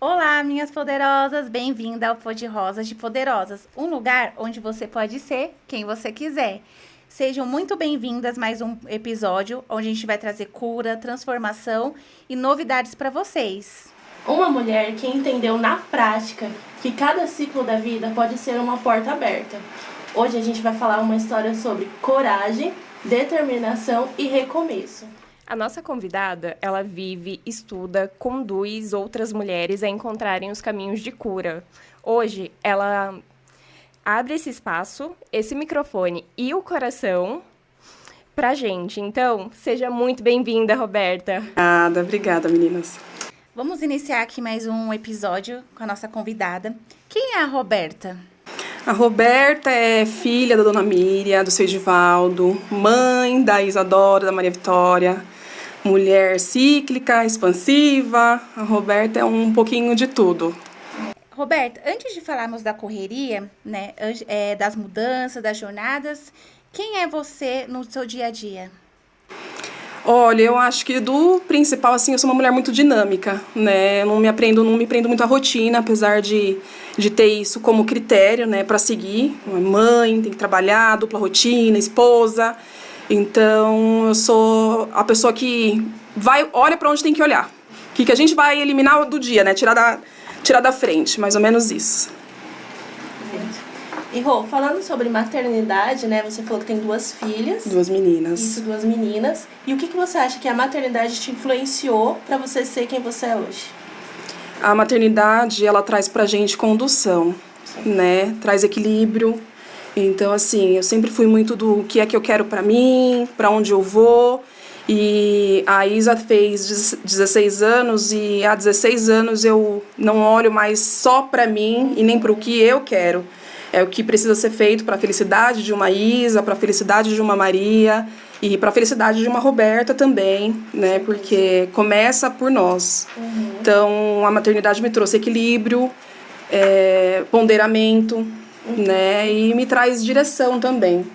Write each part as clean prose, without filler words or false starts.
Olá, minhas poderosas, bem-vinda ao Pod Rosas de Poderosas, um lugar onde você pode ser quem você quiser. Sejam muito bem-vindas a mais um episódio onde a gente vai trazer cura, transformação e novidades para vocês. Uma mulher que entendeu na prática que cada ciclo da vida pode ser uma porta aberta. Hoje a gente vai falar uma história sobre coragem, determinação e recomeço. A nossa convidada, ela vive, estuda, conduz outras mulheres a encontrarem os caminhos de cura. Hoje, ela abre esse espaço, esse microfone e o coração pra gente. Então, seja muito bem-vinda, Roberta. Obrigada, meninas. Vamos iniciar aqui mais um episódio com a nossa convidada. Quem é a Roberta? A Roberta é filha da Dona Miriam, do seu Edivaldo, mãe da Isadora, da Maria Vitória, mulher cíclica, expansiva. A Roberta é um pouquinho de tudo. Roberta, antes de falarmos da correria, né, das mudanças, das jornadas, quem é você no seu dia a dia? Olha, eu acho que do principal, assim, eu sou uma mulher muito dinâmica, né? Eu não me prendo muito à rotina, apesar de ter isso como critério, né, para seguir. Mãe, tem que trabalhar, dupla rotina, esposa. Então, eu sou a pessoa que olha para onde tem que olhar. O que a gente vai eliminar do dia, né? Tirar da frente, mais ou menos isso. E Rô, falando sobre maternidade, né? Você falou que tem 2 filhas. 2 meninas. Isso, 2 meninas. E o que você acha que a maternidade te influenciou para você ser quem você é hoje? A maternidade, ela traz pra gente condução, né? Traz equilíbrio. Então, assim, eu sempre fui muito do que é que eu quero pra mim, pra onde eu vou. E a Isa fez 16 anos e há 16 anos eu não olho mais só pra mim e nem pro que eu quero. É o que precisa ser feito para a felicidade de uma Isa, para a felicidade de uma Maria e para a felicidade de uma Roberta também, né? Porque começa por nós. Então, a maternidade me trouxe equilíbrio, ponderamento, né? E me traz direção também.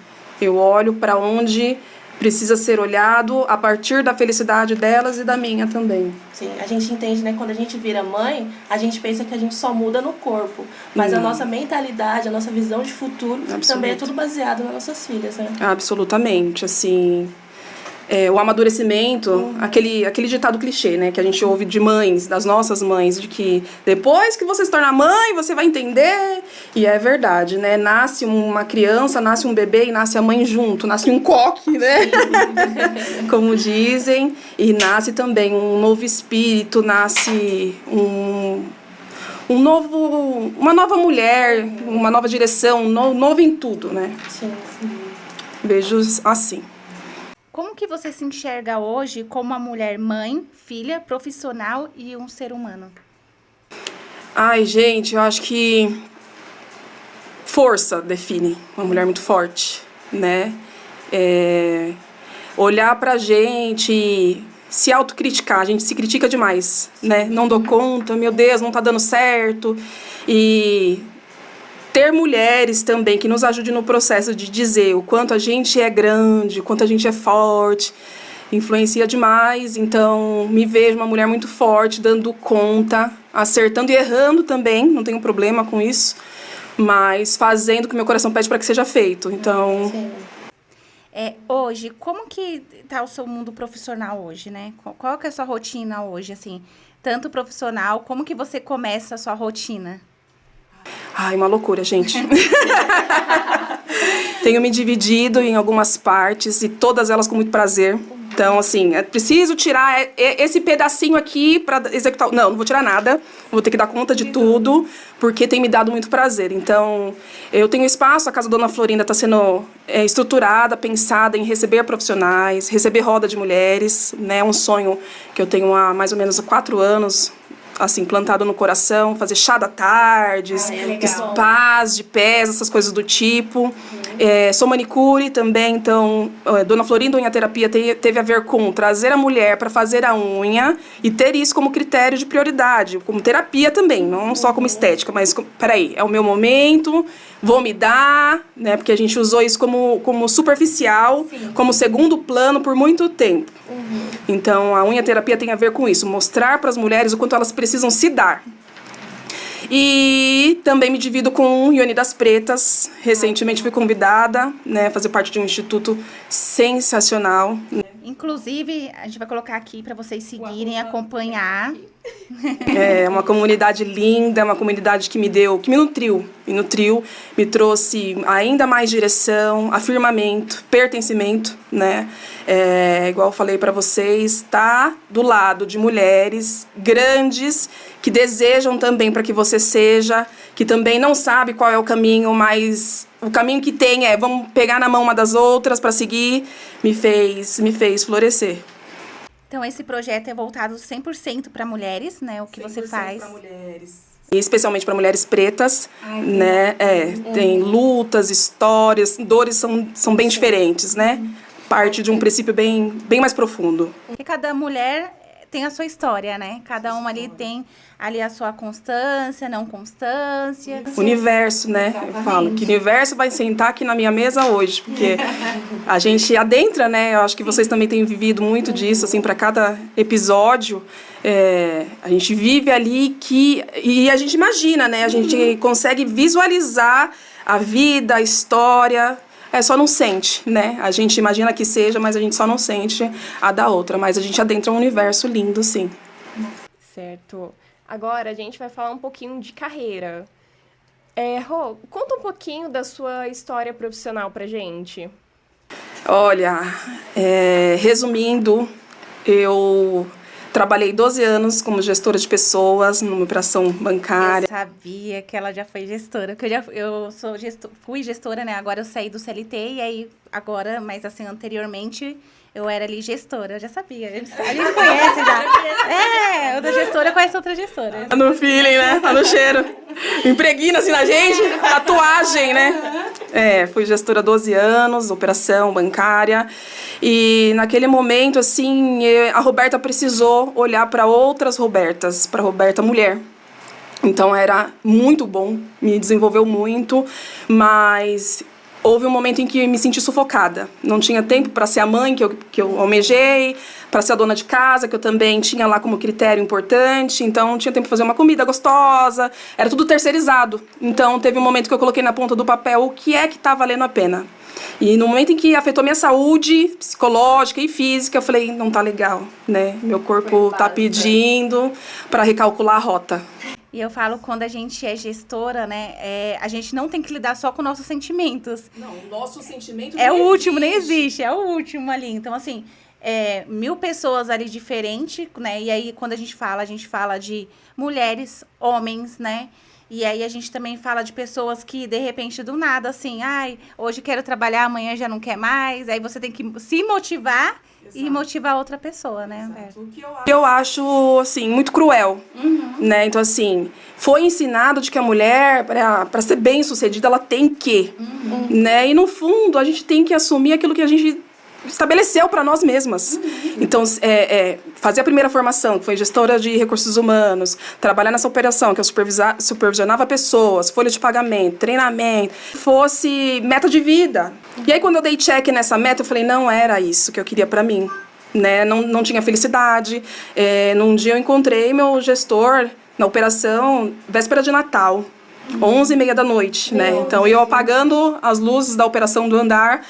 Eu olho para onde precisa ser olhado a partir da felicidade delas e da minha também. Sim, a gente entende, né? Quando a gente vira mãe, a gente pensa que a gente só muda no corpo. Mas a nossa mentalidade, a nossa visão de futuro também é tudo baseado nas nossas filhas, né? Absolutamente, assim... o amadurecimento, aquele ditado clichê, né, que a gente ouve de mães, das nossas mães, de que depois que você se torna mãe, você vai entender. E é verdade, né? Nasce uma criança, nasce um bebê e nasce a mãe junto, nasce um coque, né? Como dizem. E nasce também um novo espírito, nasce uma nova mulher, uma nova direção, novo em tudo, né? Sim, sim. Vejo assim. Como que você se enxerga hoje como uma mulher mãe, filha, profissional e um ser humano? Ai, gente, eu acho que força define uma mulher muito forte, né? Olhar pra gente, se autocriticar, a gente se critica demais, né? Não dou conta, meu Deus, não tá dando certo. E ter mulheres também que nos ajudem no processo de dizer o quanto a gente é grande, o quanto a gente é forte, influencia demais. Então, me vejo uma mulher muito forte, dando conta, acertando e errando também, não tenho problema com isso, mas fazendo o que meu coração pede para que seja feito. Então... Sim. Hoje, como que tá o seu mundo profissional hoje, né? Qual que é a sua rotina hoje, assim? Tanto profissional, como que você começa a sua rotina? Ai, uma loucura, gente. Tenho me dividido em algumas partes e todas elas com muito prazer. Então, assim, é preciso tirar esse pedacinho aqui para executar. Não vou tirar nada. Vou ter que dar conta de tudo, porque tem me dado muito prazer. Então, eu tenho espaço, a Casa Dona Florinda está sendo estruturada, pensada em receber profissionais, receber roda de mulheres, né? Um sonho que eu tenho há mais ou menos 4 anos, assim, plantado no coração, fazer chá da tardes, spas de pés, essas coisas do tipo. Sou manicure também, então, Dona Florinda Unha Terapia teve a ver com trazer a mulher para fazer a unha e ter isso como critério de prioridade, como terapia também, não só como estética, mas, peraí, é o meu momento, vou me dar, né, porque a gente usou isso como superficial, como segundo plano por muito tempo. Então, a unha terapia tem a ver com isso, mostrar para as mulheres o quanto elas precisam se dar. E também me divido com Ione das Pretas. Recentemente fui convidada, né, a fazer parte de um instituto sensacional. Inclusive, a gente vai colocar aqui para vocês seguirem, acompanhar. É uma comunidade linda, uma comunidade que me nutriu, me trouxe ainda mais direção, afirmamento, pertencimento, né? Igual eu falei para vocês, tá do lado de mulheres grandes que desejam também para que você seja, que também não sabe qual é o caminho, mas o caminho que tem é vamos pegar na mão uma das outras para seguir, me fez florescer. Então, esse projeto é voltado 100% para mulheres, né? O que você faz. Para mulheres. E especialmente para mulheres pretas, né? Tem lutas, histórias, dores são bem diferentes, né? Parte de um princípio bem mais profundo. Porque cada mulher tem a sua história, né? Cada uma ali tem ali a sua constância, não constância. Universo, né? Eu falo que o universo vai sentar aqui na minha mesa hoje, porque a gente adentra, né? Eu acho que vocês também têm vivido muito disso, assim, para cada episódio. A gente vive ali e a gente imagina, né? A gente consegue visualizar a vida, a história. Só não sente, né? A gente imagina que seja, mas a gente só não sente a da outra. Mas a gente adentra um universo lindo, sim. Certo. Agora a gente vai falar um pouquinho de carreira. Rô, conta um pouquinho da sua história profissional pra gente. Olha, resumindo, eu trabalhei 12 anos como gestora de pessoas numa operação bancária. Eu sabia que ela já foi gestora, porque fui gestora, né? Agora eu saí do CLT e aí agora, mas assim, anteriormente eu era ali gestora, eu já sabia. Ele conhece já. Outra gestora conhece outra gestora. Tá no feeling, né? Tá no cheiro. Impregna assim na gente, tatuagem, né? Fui gestora há 12 anos, operação bancária. E naquele momento, assim, a Roberta precisou olhar para outras Robertas, para a Roberta mulher. Então era muito bom, me desenvolveu muito, mas houve um momento em que me senti sufocada. Não tinha tempo para ser a mãe que eu almejei, para ser a dona de casa, que eu também tinha lá como critério importante. Então, não tinha tempo para fazer uma comida gostosa. Era tudo terceirizado. Então, teve um momento que eu coloquei na ponta do papel o que é que está valendo a pena. E no momento em que afetou minha saúde psicológica e física, eu falei, não tá legal, né? Meu corpo tá pedindo para recalcular a rota. E eu falo, quando a gente é gestora, né, a gente não tem que lidar só com nossos sentimentos. Não, o nosso sentimento é o último, nem existe, é o último ali. Então, assim, 1000 pessoas ali diferentes, né, e aí quando a gente fala de mulheres, homens, né, e aí a gente também fala de pessoas que, de repente, do nada, assim, hoje quero trabalhar, amanhã já não quer mais, aí você tem que se motivar. Exato. E motivar outra pessoa, né? O que eu acho, assim, muito cruel, né? Então, assim, foi ensinado de que a mulher, para ser bem-sucedida, ela tem que, né? E, no fundo, a gente tem que assumir aquilo que a gente estabeleceu para nós mesmas. Então, fazer a primeira formação, que foi gestora de recursos humanos, trabalhar nessa operação, que eu supervisionava pessoas, folha de pagamento, treinamento, fosse meta de vida. E aí, quando eu dei check nessa meta, eu falei, não era isso que eu queria para mim, né? Não tinha felicidade. Num dia eu encontrei meu gestor na operação, véspera de Natal, 11h30 da noite, né? Então, eu apagando as luzes da operação do andar.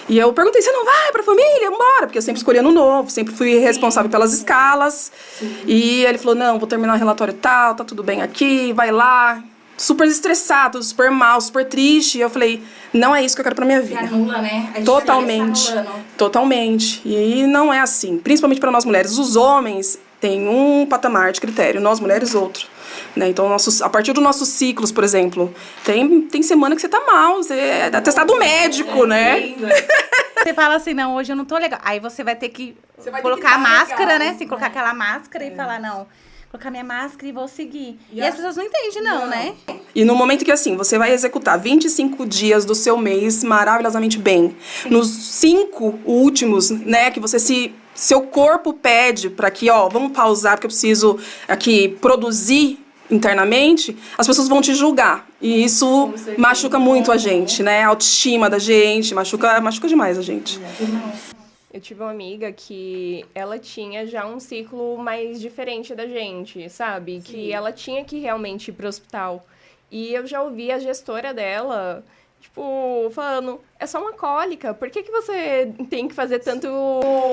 E eu perguntei, você não vai pra família? Vambora! Porque eu sempre escolhi ano novo, sempre fui responsável pelas escalas. Sim. E ele falou, não, vou terminar o relatório tal, tá tudo bem aqui, vai lá. Super estressado, super mal, super triste. E eu falei, não é isso que eu quero pra minha vida. Anula, né? Totalmente. E não é assim, principalmente pra nós mulheres. Os homens têm um patamar de critério, nós mulheres outro. Né? Então, a partir dos nossos ciclos, por exemplo, tem semana que você tá mal, você é atestado médico, né? Você fala assim, não, hoje eu não tô legal. Aí você vai ter que colocar a máscara, legal, né? Você colocar aquela máscara e falar, não, colocar minha máscara e vou seguir. E as pessoas não entendem, não, né? E no momento que, assim, você vai executar 25 dias do seu mês maravilhosamente bem, nos 5 últimos, né, que você seu corpo pede para que, vamos pausar porque eu preciso aqui produzir internamente, as pessoas vão te julgar. E isso machuca muito a gente, né? A autoestima da gente, machuca demais a gente. Eu tive uma amiga que ela tinha já um ciclo mais diferente da gente, sabe? Que ela tinha que realmente ir pro hospital. E eu já ouvi a gestora dela, tipo, falando, é só uma cólica, por que você tem que fazer tanto...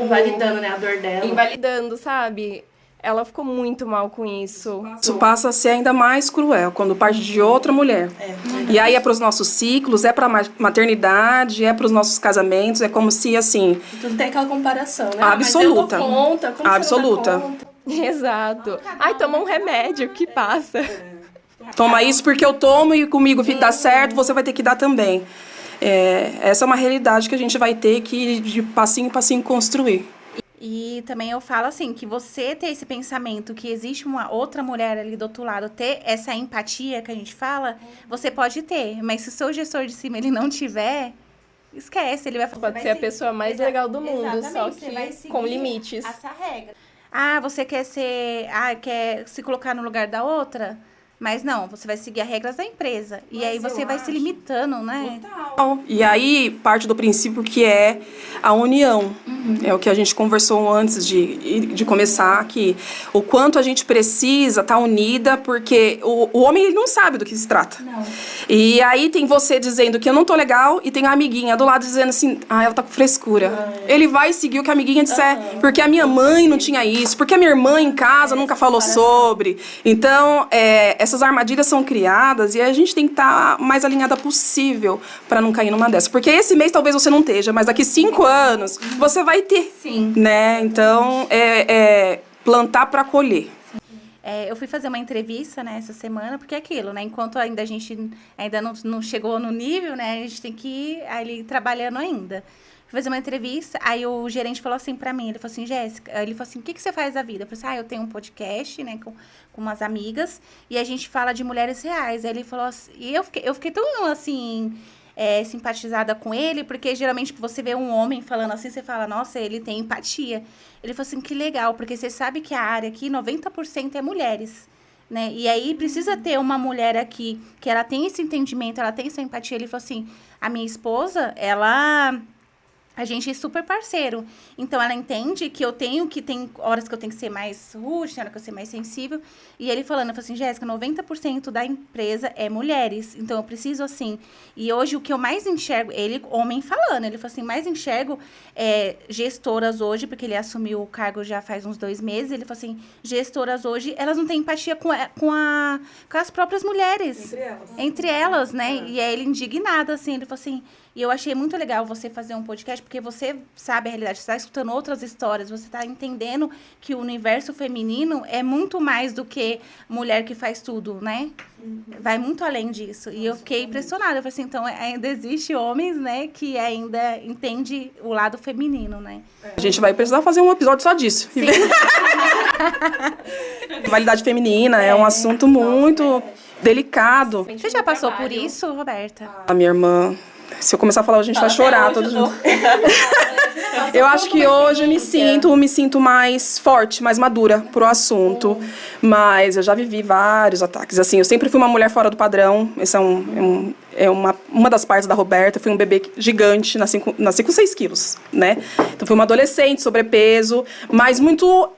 Validando, né, a dor dela. Invalidando, sabe? Ela ficou muito mal com isso. Isso passa a ser ainda mais cruel quando parte de outra mulher. E aí é para os nossos ciclos, é para maternidade, é para os nossos casamentos, é como se assim. Tudo tem aquela comparação, né? Absoluta. Mas eu dou conta, como Absoluta. você não dá conta? Exato. Ai, toma um remédio que passa. Toma isso porque eu tomo e comigo dá certo, você vai ter que dar também. Essa é uma realidade que a gente vai ter que, de passinho em passinho, construir. E também eu falo assim, que você ter esse pensamento que existe uma outra mulher ali do outro lado, ter essa empatia que a gente fala, você pode ter. Mas se o seu gestor de cima ele não tiver, esquece. Ele vai falar, Pode ser a pessoa mais legal do mundo, só que com limites. Essa regra. Você quer quer se colocar no lugar da outra? Mas não, você vai seguir as regras da empresa. E aí você vai se limitando, né? Total. E aí parte do princípio que é a união. É o que a gente conversou antes de começar aqui. O quanto a gente precisa estar unida, porque o homem ele não sabe do que se trata. Não. E aí tem você dizendo que eu não tô legal e tem a amiguinha do lado dizendo assim, ela tá com frescura. Ele vai seguir o que a amiguinha disser, porque a minha mãe não tinha isso, porque a minha irmã em casa nunca falou sobre. Então, essas armadilhas são criadas e a gente tem que estar mais alinhada possível para não cair numa dessas. Porque esse mês talvez você não esteja, mas daqui 5 anos você vai ter. Sim. Né? Então, plantar para colher. Eu fui fazer uma entrevista, né, essa semana, porque é aquilo, né? Enquanto ainda a gente ainda não chegou no nível, né? A gente tem que ir ali trabalhando ainda. Fui fazer uma entrevista, aí o gerente falou assim pra mim, ele falou assim, Jéssica, ele falou assim, o que você faz da vida? Eu falei assim, eu tenho um podcast, né, com umas amigas, e a gente fala de mulheres reais. Aí ele falou assim, e eu fiquei tão, assim, simpatizada com ele, porque geralmente você vê um homem falando assim, você fala, nossa, ele tem empatia. Ele falou assim, que legal, porque você sabe que a área aqui, 90% é mulheres, né? E aí precisa ter uma mulher aqui, que ela tem esse entendimento, ela tem essa empatia. Ele falou assim, a minha esposa, a gente é super parceiro. Então, ela entende que tem horas que eu tenho que ser mais rústica, horas que eu ser mais sensível. E ele falando, eu falei assim, Jéssica, 90% da empresa é mulheres. Então, eu preciso, assim... E hoje, o que eu mais enxergo... Ele, homem falando, ele falou assim, mais enxergo gestoras hoje, porque ele assumiu o cargo já faz uns 2 meses. Ele falou assim, gestoras hoje, elas não têm empatia com as próprias mulheres. Entre elas, né? E aí, ele indignado, assim, ele falou assim... E eu achei muito legal você fazer um podcast, porque você sabe a realidade, você está escutando outras histórias, você está entendendo que o universo feminino é muito mais do que mulher que faz tudo, né? Vai muito além disso. E eu fiquei impressionada. Eu falei assim, então ainda existe homens, né, que ainda entende o lado feminino, né? A gente vai precisar fazer um episódio só disso. Rivalidade feminina é um assunto muito delicado. Você já passou por isso, Roberta? A minha irmã... Se eu começar a falar, a gente vai chorar todos juntos. Eu acho que hoje eu me sinto mais forte, mais madura pro assunto. Mas eu já vivi vários ataques. Assim, eu sempre fui uma mulher fora do padrão. Essa é uma das partes da Roberta. Eu fui um bebê gigante, nasci com 6 quilos, né? Então, fui uma adolescente, sobrepeso, mas muito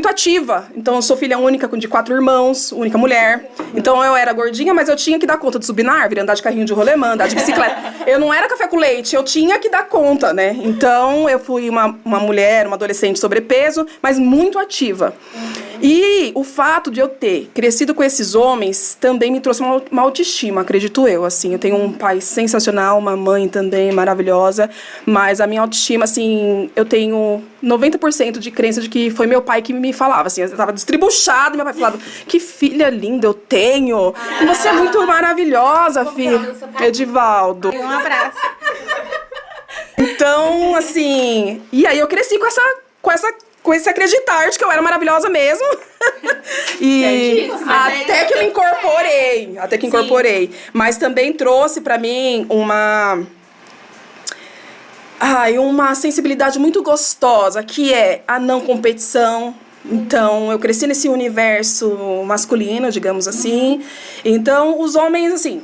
ativa. Então, eu sou filha única de 4 irmãos, única mulher. Então, eu era gordinha, mas eu tinha que dar conta de subir na árvore, andar de carrinho de rolemã, andar de bicicleta. Eu não era café com leite, eu tinha que dar conta, né? Então, eu fui uma mulher, uma adolescente sobrepeso, mas muito ativa. E o fato de eu ter crescido com esses homens também me trouxe uma autoestima, acredito eu, assim. Eu tenho um pai sensacional, uma mãe também maravilhosa, mas a minha autoestima, assim, eu tenho 90% de crença de que foi meu pai que me falava, assim, eu tava destribuchada, meu pai falava, que filha linda eu tenho, você é muito maravilhosa, filha. Edivaldo. Um abraço. Então, assim, e aí eu cresci com esse acreditar de que eu era maravilhosa mesmo. E até que eu incorporei. Mas também trouxe pra mim uma sensibilidade muito gostosa, que é a não competição. Então, eu cresci nesse universo masculino, digamos assim. Então, os homens, assim...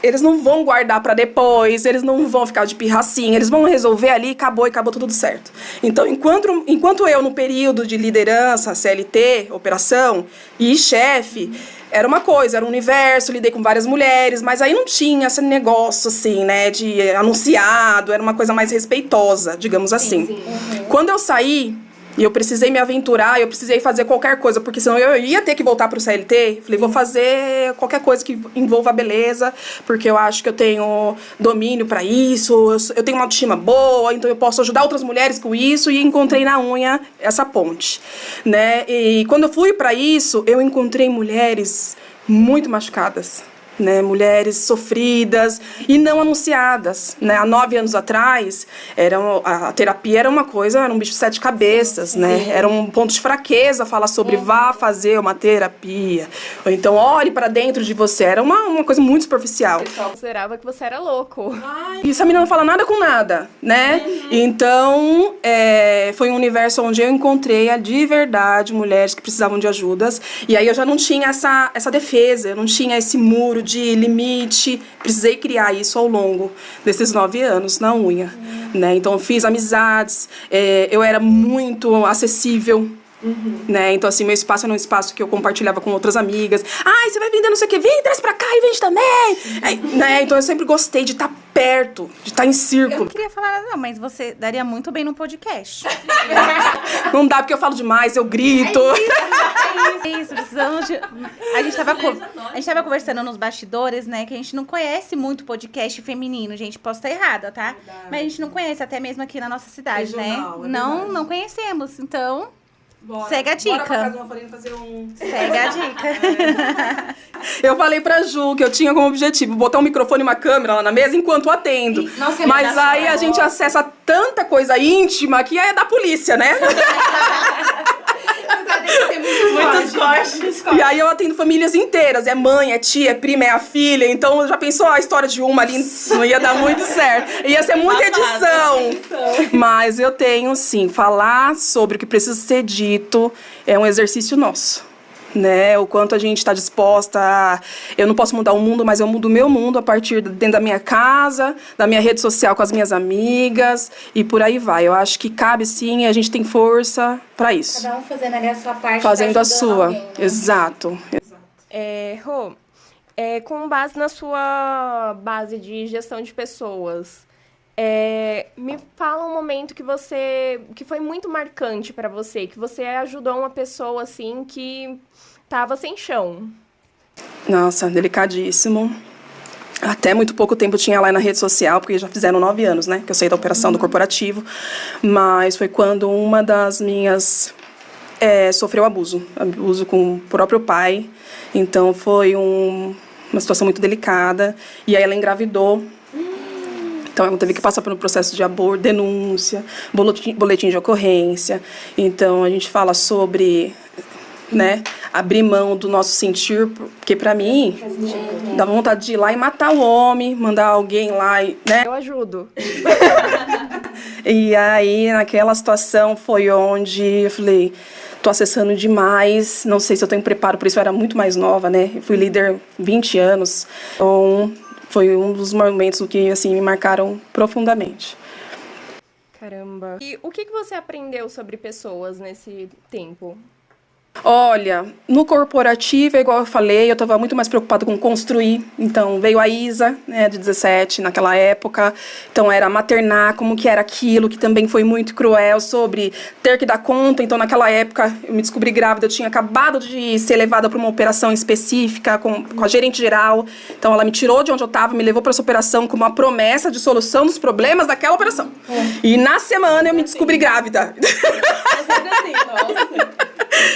eles não vão guardar pra depois, eles não vão ficar de pirracinha, eles vão resolver ali, acabou tudo certo. Então, enquanto eu, no período de liderança, CLT, operação e chefe, era uma coisa, era um universo, lidei com várias mulheres, mas aí não tinha esse negócio, assim, né, de anunciado, era uma coisa mais respeitosa, digamos assim. Sim. Quando eu saí, e eu precisei me aventurar, eu precisei fazer qualquer coisa, porque senão eu ia ter que voltar pro CLT. Falei, vou fazer qualquer coisa que envolva a beleza, porque eu acho que eu tenho domínio pra isso, eu tenho uma autoestima boa, então eu posso ajudar outras mulheres com isso, e encontrei na unha essa ponte, né? E quando eu fui pra isso, eu encontrei mulheres muito machucadas, né, mulheres sofridas e não anunciadas, né? Há 9 anos atrás, a terapia era uma coisa, era um bicho de 7 cabeças, né? Era um ponto de fraqueza falar sobre vá fazer uma terapia, ou então olhe para dentro de você, era uma coisa muito superficial. O pessoal considerava que você era louco. E essa menina não fala nada com nada, né? Então, foi um universo onde eu encontrei de verdade mulheres que precisavam de ajudas, e aí eu já não tinha essa defesa, eu não tinha esse muro de limite, precisei criar isso ao longo desses 9 anos na unha, né? Então, eu fiz amizades, eu era muito acessível, né? Então, assim, meu espaço era um espaço que eu compartilhava com outras amigas. Ai, você vai vender não sei o quê, vem, traz pra cá e vende também! Né? Então, eu sempre gostei de estar perto, de estar em Eu círculo. não queria falar, não, mas você daria muito bem num podcast. Não dá porque eu falo demais, eu grito. É isso, precisamos de... A gente tava conversando nos bastidores, né, que a gente não conhece muito podcast feminino, gente, posso estar errada, tá? Mas a gente não conhece, até mesmo aqui na nossa cidade, Regional, né? é Não, verdade. não conhecemos, então... Bora. Segue a dica. Bora pra casa de uma farinha fazer um... Segue a dica. Eu falei pra Ju que eu tinha como objetivo botar um microfone e uma câmera lá na mesa enquanto eu atendo. Nossa, mas aí a gente acessa tanta coisa íntima que é da polícia, né? Muitos cortes. E aí eu atendo famílias inteiras. É mãe, é tia, é prima, é a filha. Então já pensou a história de uma ali? Não ia dar muito certo. Ia ser muita edição. Mas eu tenho, sim, falar sobre o que precisa ser dito é um exercício nosso. Né, o quanto a gente está disposta a... Eu não posso mudar o mundo, mas eu mudo o meu mundo a partir dentro da minha casa, da minha rede social com as minhas amigas e por aí vai. Eu acho que cabe sim, a gente tem força para isso. Cada um fazendo ali a sua parte. Fazendo tá a ajudando sua. alguém, né? Exato. Rô, com base na sua base de gestão de pessoas, me fala um momento que foi muito marcante para você, que você ajudou uma pessoa assim que tava sem chão. Nossa, delicadíssimo. Até muito pouco tempo tinha lá na rede social, porque já fizeram 9 anos, né? Que eu saí da operação do corporativo. Mas foi quando uma das minhas sofreu abuso com o próprio pai. Então foi uma situação muito delicada. E aí ela engravidou. Então, ela teve que passar por um processo de aborto, denúncia, boletim de ocorrência. Então, a gente fala sobre, né, abrir mão do nosso sentir, porque pra mim, dá vontade de ir lá e matar o homem, mandar alguém lá, né? Eu ajudo. E aí, naquela situação, foi onde eu falei, tô acessando demais, não sei se eu tenho preparo por isso, eu era muito mais nova, né? Eu fui líder 20 anos, então... Foi um dos momentos que, assim, me marcaram profundamente. Caramba. E o que você aprendeu sobre pessoas nesse tempo? Olha, no corporativo, igual eu falei, eu estava muito mais preocupada com construir. Então, veio a Isa, né, de 17, naquela época. Então, era maternar, como que era aquilo, que também foi muito cruel, sobre ter que dar conta. Então, naquela época, eu me descobri grávida, eu tinha acabado de ser levada para uma operação específica com a gerente geral. Então, ela me tirou de onde eu estava, me levou para essa operação com uma promessa de solução dos problemas daquela operação. E na semana, eu me descobri grávida.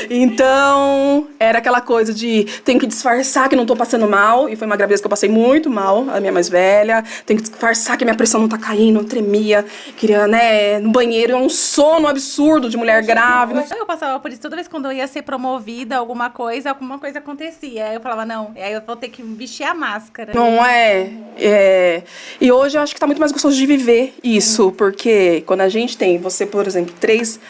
Então, era aquela coisa de tenho que disfarçar que não tô passando mal, e foi uma gravidez que eu passei muito mal, a minha mais velha, tenho que disfarçar que minha pressão não tá caindo, eu tremia, queria, né, no banheiro, um sono absurdo de mulher grávida. Eu passava por isso toda vez quando eu ia ser promovida, alguma coisa acontecia. Aí eu falava, não, aí eu vou ter que vestir a máscara. Não é? E hoje eu acho que tá muito mais gostoso de viver isso, porque quando a gente tem, você, por exemplo,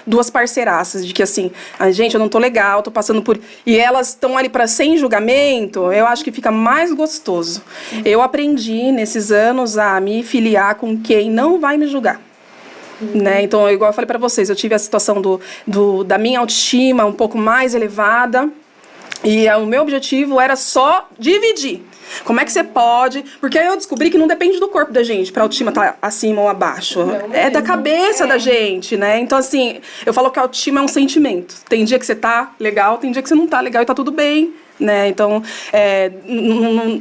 duas parceiraças, de que assim, a gente, eu não tô legal, tô passando por... E elas estão ali sem julgamento, eu acho que fica mais gostoso. Eu aprendi, nesses anos, a me filiar com quem não vai me julgar. Né? Então, igual eu falei pra vocês, eu tive a situação da minha autoestima um pouco mais elevada, e o meu objetivo era só dividir. Como é que você pode... Porque aí eu descobri que não depende do corpo da gente pra autoestima estar acima ou abaixo. É da cabeça da gente, né? Então, assim, eu falo que a autoestima é um sentimento. Tem dia que você tá legal, tem dia que você não tá legal e tá tudo bem, né? Então,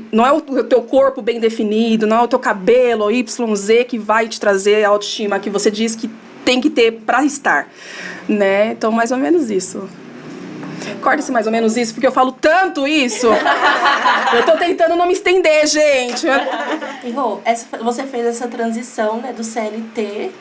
não é o teu corpo bem definido, não é o teu cabelo, YZ, que vai te trazer a autoestima que você diz que tem que ter pra estar, né? Então, mais ou menos isso. Corta-se mais ou menos isso, porque eu falo tanto isso. Eu tô tentando não me estender, gente. E Rô, você fez essa transição, né, do CLT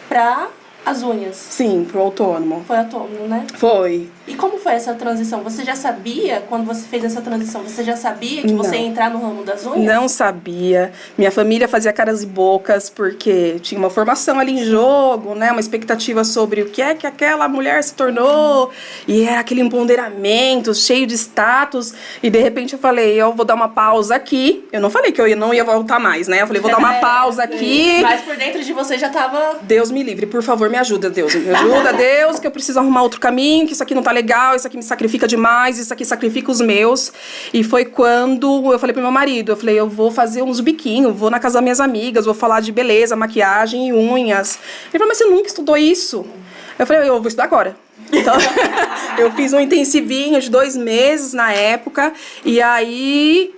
para as unhas. Sim, pro autônomo. Foi autônomo, né? Foi. E como foi essa transição? Você já sabia, quando você fez essa transição, você já sabia que você ia entrar no ramo das unhas? Não sabia. Minha família fazia caras e bocas, porque tinha uma formação ali em jogo, né? Uma expectativa sobre o que é que aquela mulher se tornou. E era aquele empoderamento, cheio de status. E de repente eu falei, eu vou dar uma pausa aqui. Eu não falei que eu não ia voltar mais, né? Eu falei, vou dar uma pausa aqui. Mas por dentro de você já tava... Deus me livre, por favor, me ajuda, Deus. Me ajuda, Deus, que eu preciso arrumar outro caminho, que isso aqui não tá legal, isso aqui me sacrifica demais, isso aqui sacrifica os meus. E foi quando eu falei pro meu marido, eu falei, eu vou fazer uns biquinhos, vou na casa das minhas amigas, vou falar de beleza, maquiagem e unhas. Ele falou, mas você nunca estudou isso? Eu falei, eu vou estudar agora. Então, eu fiz um intensivinho de 2 meses na época, e aí...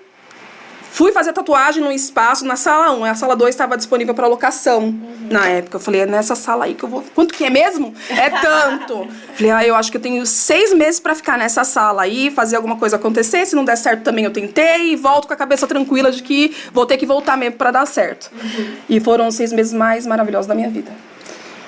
Fui fazer tatuagem num espaço, na sala 1. A sala 2 estava disponível para locação na época. Eu falei, é nessa sala aí que eu vou... Quanto que é mesmo? É tanto. Falei, eu acho que eu tenho 6 meses para ficar nessa sala aí, fazer alguma coisa acontecer. Se não der certo também eu tentei. E volto com a cabeça tranquila de que vou ter que voltar mesmo para dar certo. E foram os 6 meses mais maravilhosos da minha vida.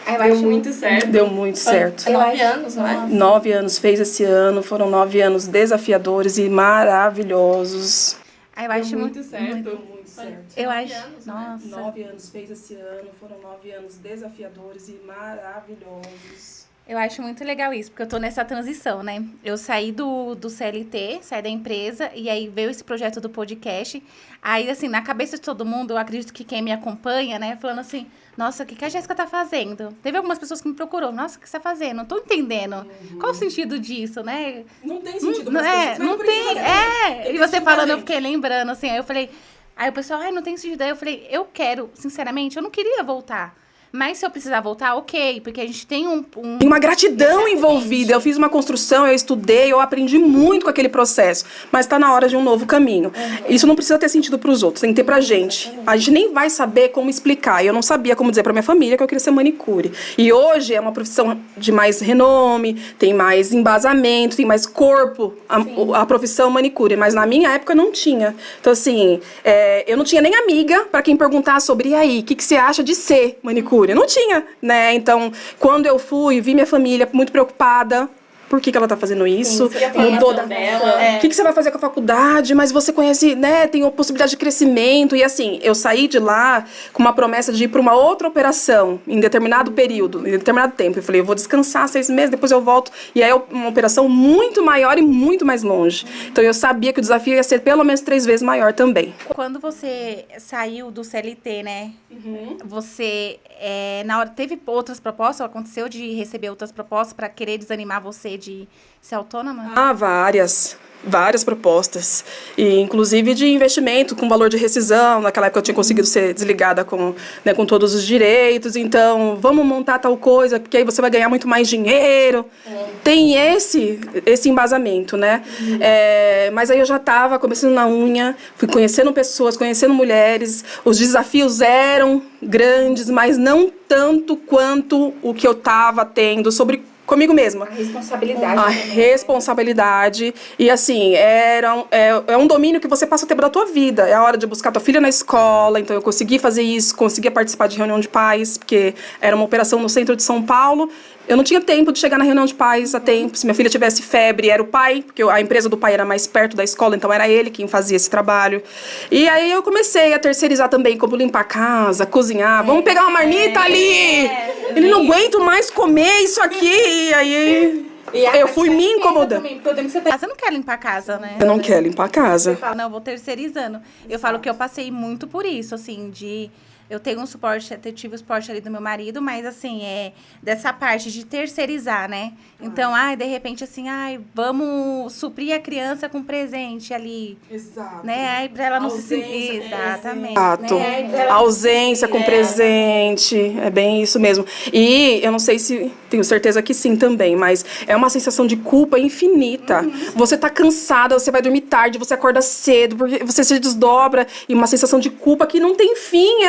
Deu muito certo. Deu muito certo. 9 anos, não é? 9 anos fez esse ano. Foram 9 anos desafiadores e maravilhosos. Eu acho muito certo. Muito certo. Eu acho. anos, Nossa. 9 anos fez esse ano, foram 9 anos desafiadores e maravilhosos. Eu acho muito legal isso, porque eu tô nessa transição, né? Eu saí do CLT, saí da empresa, e aí veio esse projeto do podcast. Aí, assim, na cabeça de todo mundo, eu acredito que quem me acompanha, né, falando assim, nossa, o que a Jéssica tá fazendo? Teve algumas pessoas que me procurou, nossa, o que você tá fazendo? Não tô entendendo. Qual o sentido disso, né? Não tem sentido, Não, mas não tem. E você falando, eu fiquei lembrando, assim, aí eu falei... Aí o pessoal, não tem sentido. Aí eu falei, eu quero, sinceramente, eu não queria voltar. Mas se eu precisar voltar, ok, porque a gente tem Tem uma gratidão envolvida. Eu fiz uma construção, eu estudei, eu aprendi muito com aquele processo. Mas tá na hora de um novo caminho. Isso não precisa ter sentido pros outros, tem que ter pra gente. A gente nem vai saber como explicar. E eu não sabia como dizer pra minha família que eu queria ser manicure. E hoje é uma profissão de mais renome, tem mais embasamento, tem mais corpo, a profissão manicure. Mas na minha época não tinha. Então, assim, eu não tinha nem amiga pra quem perguntar sobre, e aí, o que você acha de ser manicure? Não tinha, né? Então, quando eu fui, vi minha família muito preocupada. Por que ela tá fazendo isso? Mudou o que você vai fazer com a faculdade? Mas você conhece, né? Tem a possibilidade de crescimento. E assim, eu saí de lá com uma promessa de ir para uma outra operação em determinado período, em determinado tempo. Eu falei, eu vou descansar 6 meses, depois eu volto. E aí, uma operação muito maior e muito mais longe. Então, eu sabia que o desafio ia ser pelo menos 3 vezes maior também. Quando você saiu do CLT, né? Você, na hora, teve outras propostas? Aconteceu de receber outras propostas para querer desanimar você de ser autônoma? Várias propostas, e inclusive de investimento com valor de rescisão. Naquela época eu tinha conseguido ser desligada com todos os direitos, então vamos montar tal coisa, porque aí você vai ganhar muito mais dinheiro. Tem esse embasamento, né? Mas aí eu já estava começando na unha, fui conhecendo pessoas, conhecendo mulheres, os desafios eram grandes, mas não tanto quanto o que eu estava tendo comigo mesma. A responsabilidade. E assim, é um domínio que você passa o tempo da tua vida. É a hora de buscar tua filha na escola. Então eu consegui fazer isso, conseguia participar de reunião de pais, porque era uma operação no centro de São Paulo. Eu não tinha tempo de chegar na reunião de pais a tempo. Se minha filha tivesse febre, era o pai, porque a empresa do pai era mais perto da escola, então era ele quem fazia esse trabalho. E aí eu comecei a terceirizar também, como limpar a casa, cozinhar. Vamos pegar uma marmita ali! Ele não aguenta mais comer isso aqui! E aí Eu fui me incomodando. Porque eu tenho que você não quer limpar a casa, né? Eu não quero limpar a casa. Você fala, não, vou terceirizando. Eu falo que eu passei muito por isso, assim, de... Eu tenho um suporte, eu tive o suporte ali do meu marido, mas, assim, dessa parte de terceirizar, né? Então, de repente, assim, vamos suprir a criança com presente ali. Exato. Né? Aí, pra ela não se sentir... Exatamente. Exato. Né? Ausência com presente. É bem isso mesmo. E eu não sei se... Tenho certeza que sim também, mas é uma sensação de culpa infinita. Você tá cansada, você vai dormir tarde, você acorda cedo, porque você se desdobra. E uma sensação de culpa que não tem fim.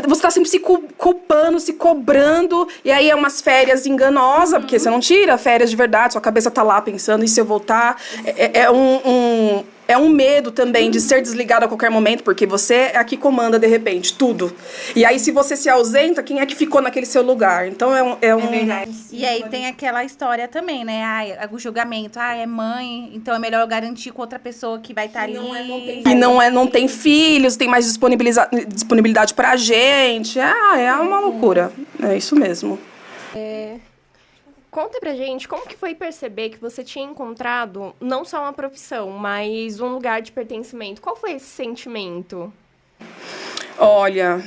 Você tá sempre se culpando, se cobrando. E aí é umas férias enganosas, porque você não tira férias de verdade. Sua cabeça tá lá pensando, e se eu voltar? É um medo também de ser desligado a qualquer momento, porque você é a que comanda, de repente, tudo. E aí, se você se ausenta, quem é que ficou naquele seu lugar? Então, é verdade. E aí tem aquela história também, né? O julgamento. É mãe, então é melhor eu garantir com outra pessoa que vai estar ali. Que não tem filhos, tem mais disponibilidade pra gente. É uma loucura. É isso mesmo. Conta pra gente como que foi perceber que você tinha encontrado não só uma profissão, mas um lugar de pertencimento. Qual foi esse sentimento? Olha,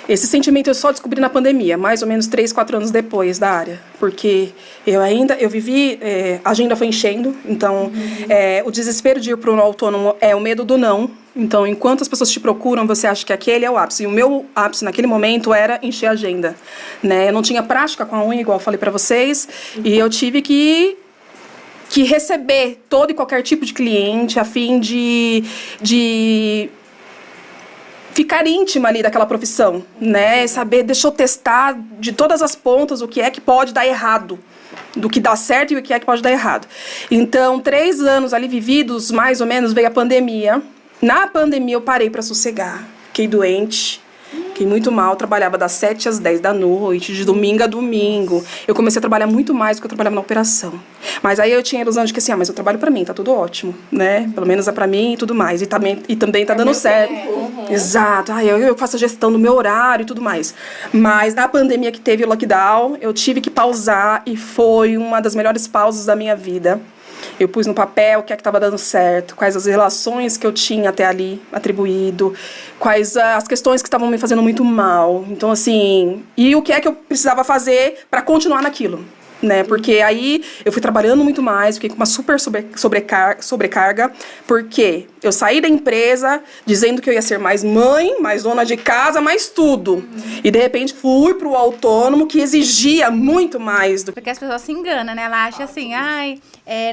esse sentimento eu só descobri na pandemia, mais ou menos 3, 4 anos depois da área. Porque eu vivi, a agenda foi enchendo, então o desespero de ir para um autônomo é o medo do não. Então, enquanto as pessoas te procuram, você acha que aquele é o ápice. E o meu ápice naquele momento era encher a agenda, né? Eu não tinha prática com a unha, igual eu falei para vocês, e eu tive que receber todo e qualquer tipo de cliente a fim de ficar íntima ali daquela profissão, né? Saber, deixa eu testar de todas as pontas o que é que pode dar errado, do que dá certo e o que é que pode dar errado. Então, 3 anos ali vividos, mais ou menos, veio a pandemia. Na pandemia eu parei para sossegar, fiquei doente, fiquei muito mal, trabalhava das 7 às 10 da noite, de domingo a domingo. Eu comecei a trabalhar muito mais do que eu trabalhava na operação. Mas aí eu tinha a ilusão de que assim, mas eu trabalho para mim, tá tudo ótimo, né? Pelo menos é para mim e tudo mais. E também tá dando certo. Exato. Eu faço a gestão do meu horário e tudo mais. Mas na pandemia que teve o lockdown, eu tive que pausar e foi uma das melhores pausas da minha vida. Eu pus no papel o que é que estava dando certo, quais as relações que eu tinha até ali atribuído, quais as questões que estavam me fazendo muito mal. Então, assim, e o que é que eu precisava fazer para continuar naquilo, né? Porque aí eu fui trabalhando muito mais, fiquei com uma super sobrecarga, porque eu saí da empresa dizendo que eu ia ser mais mãe, mais dona de casa, mais tudo. E, de repente, fui pro autônomo, que exigia muito mais. Porque as pessoas se enganam, né? Ela acha assim,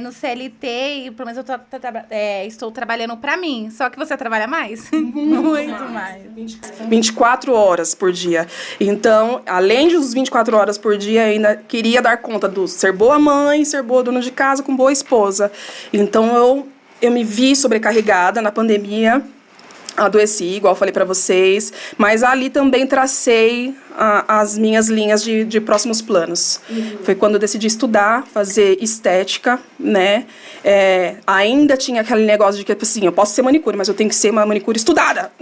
no CLT, e pelo menos eu estou trabalhando pra mim. Só que você trabalha mais? Muito mais. 24 horas por dia. Então, além dos 24 horas por dia, eu ainda queria dar conta do ser boa mãe, ser boa dona de casa, com boa esposa. Então, eu me vi sobrecarregada na pandemia, adoeci, igual eu falei para vocês, mas ali também tracei as minhas linhas de próximos planos. Foi quando eu decidi estudar, fazer estética, né? Ainda tinha aquele negócio de que, assim, eu posso ser manicure, mas eu tenho que ser uma manicure estudada.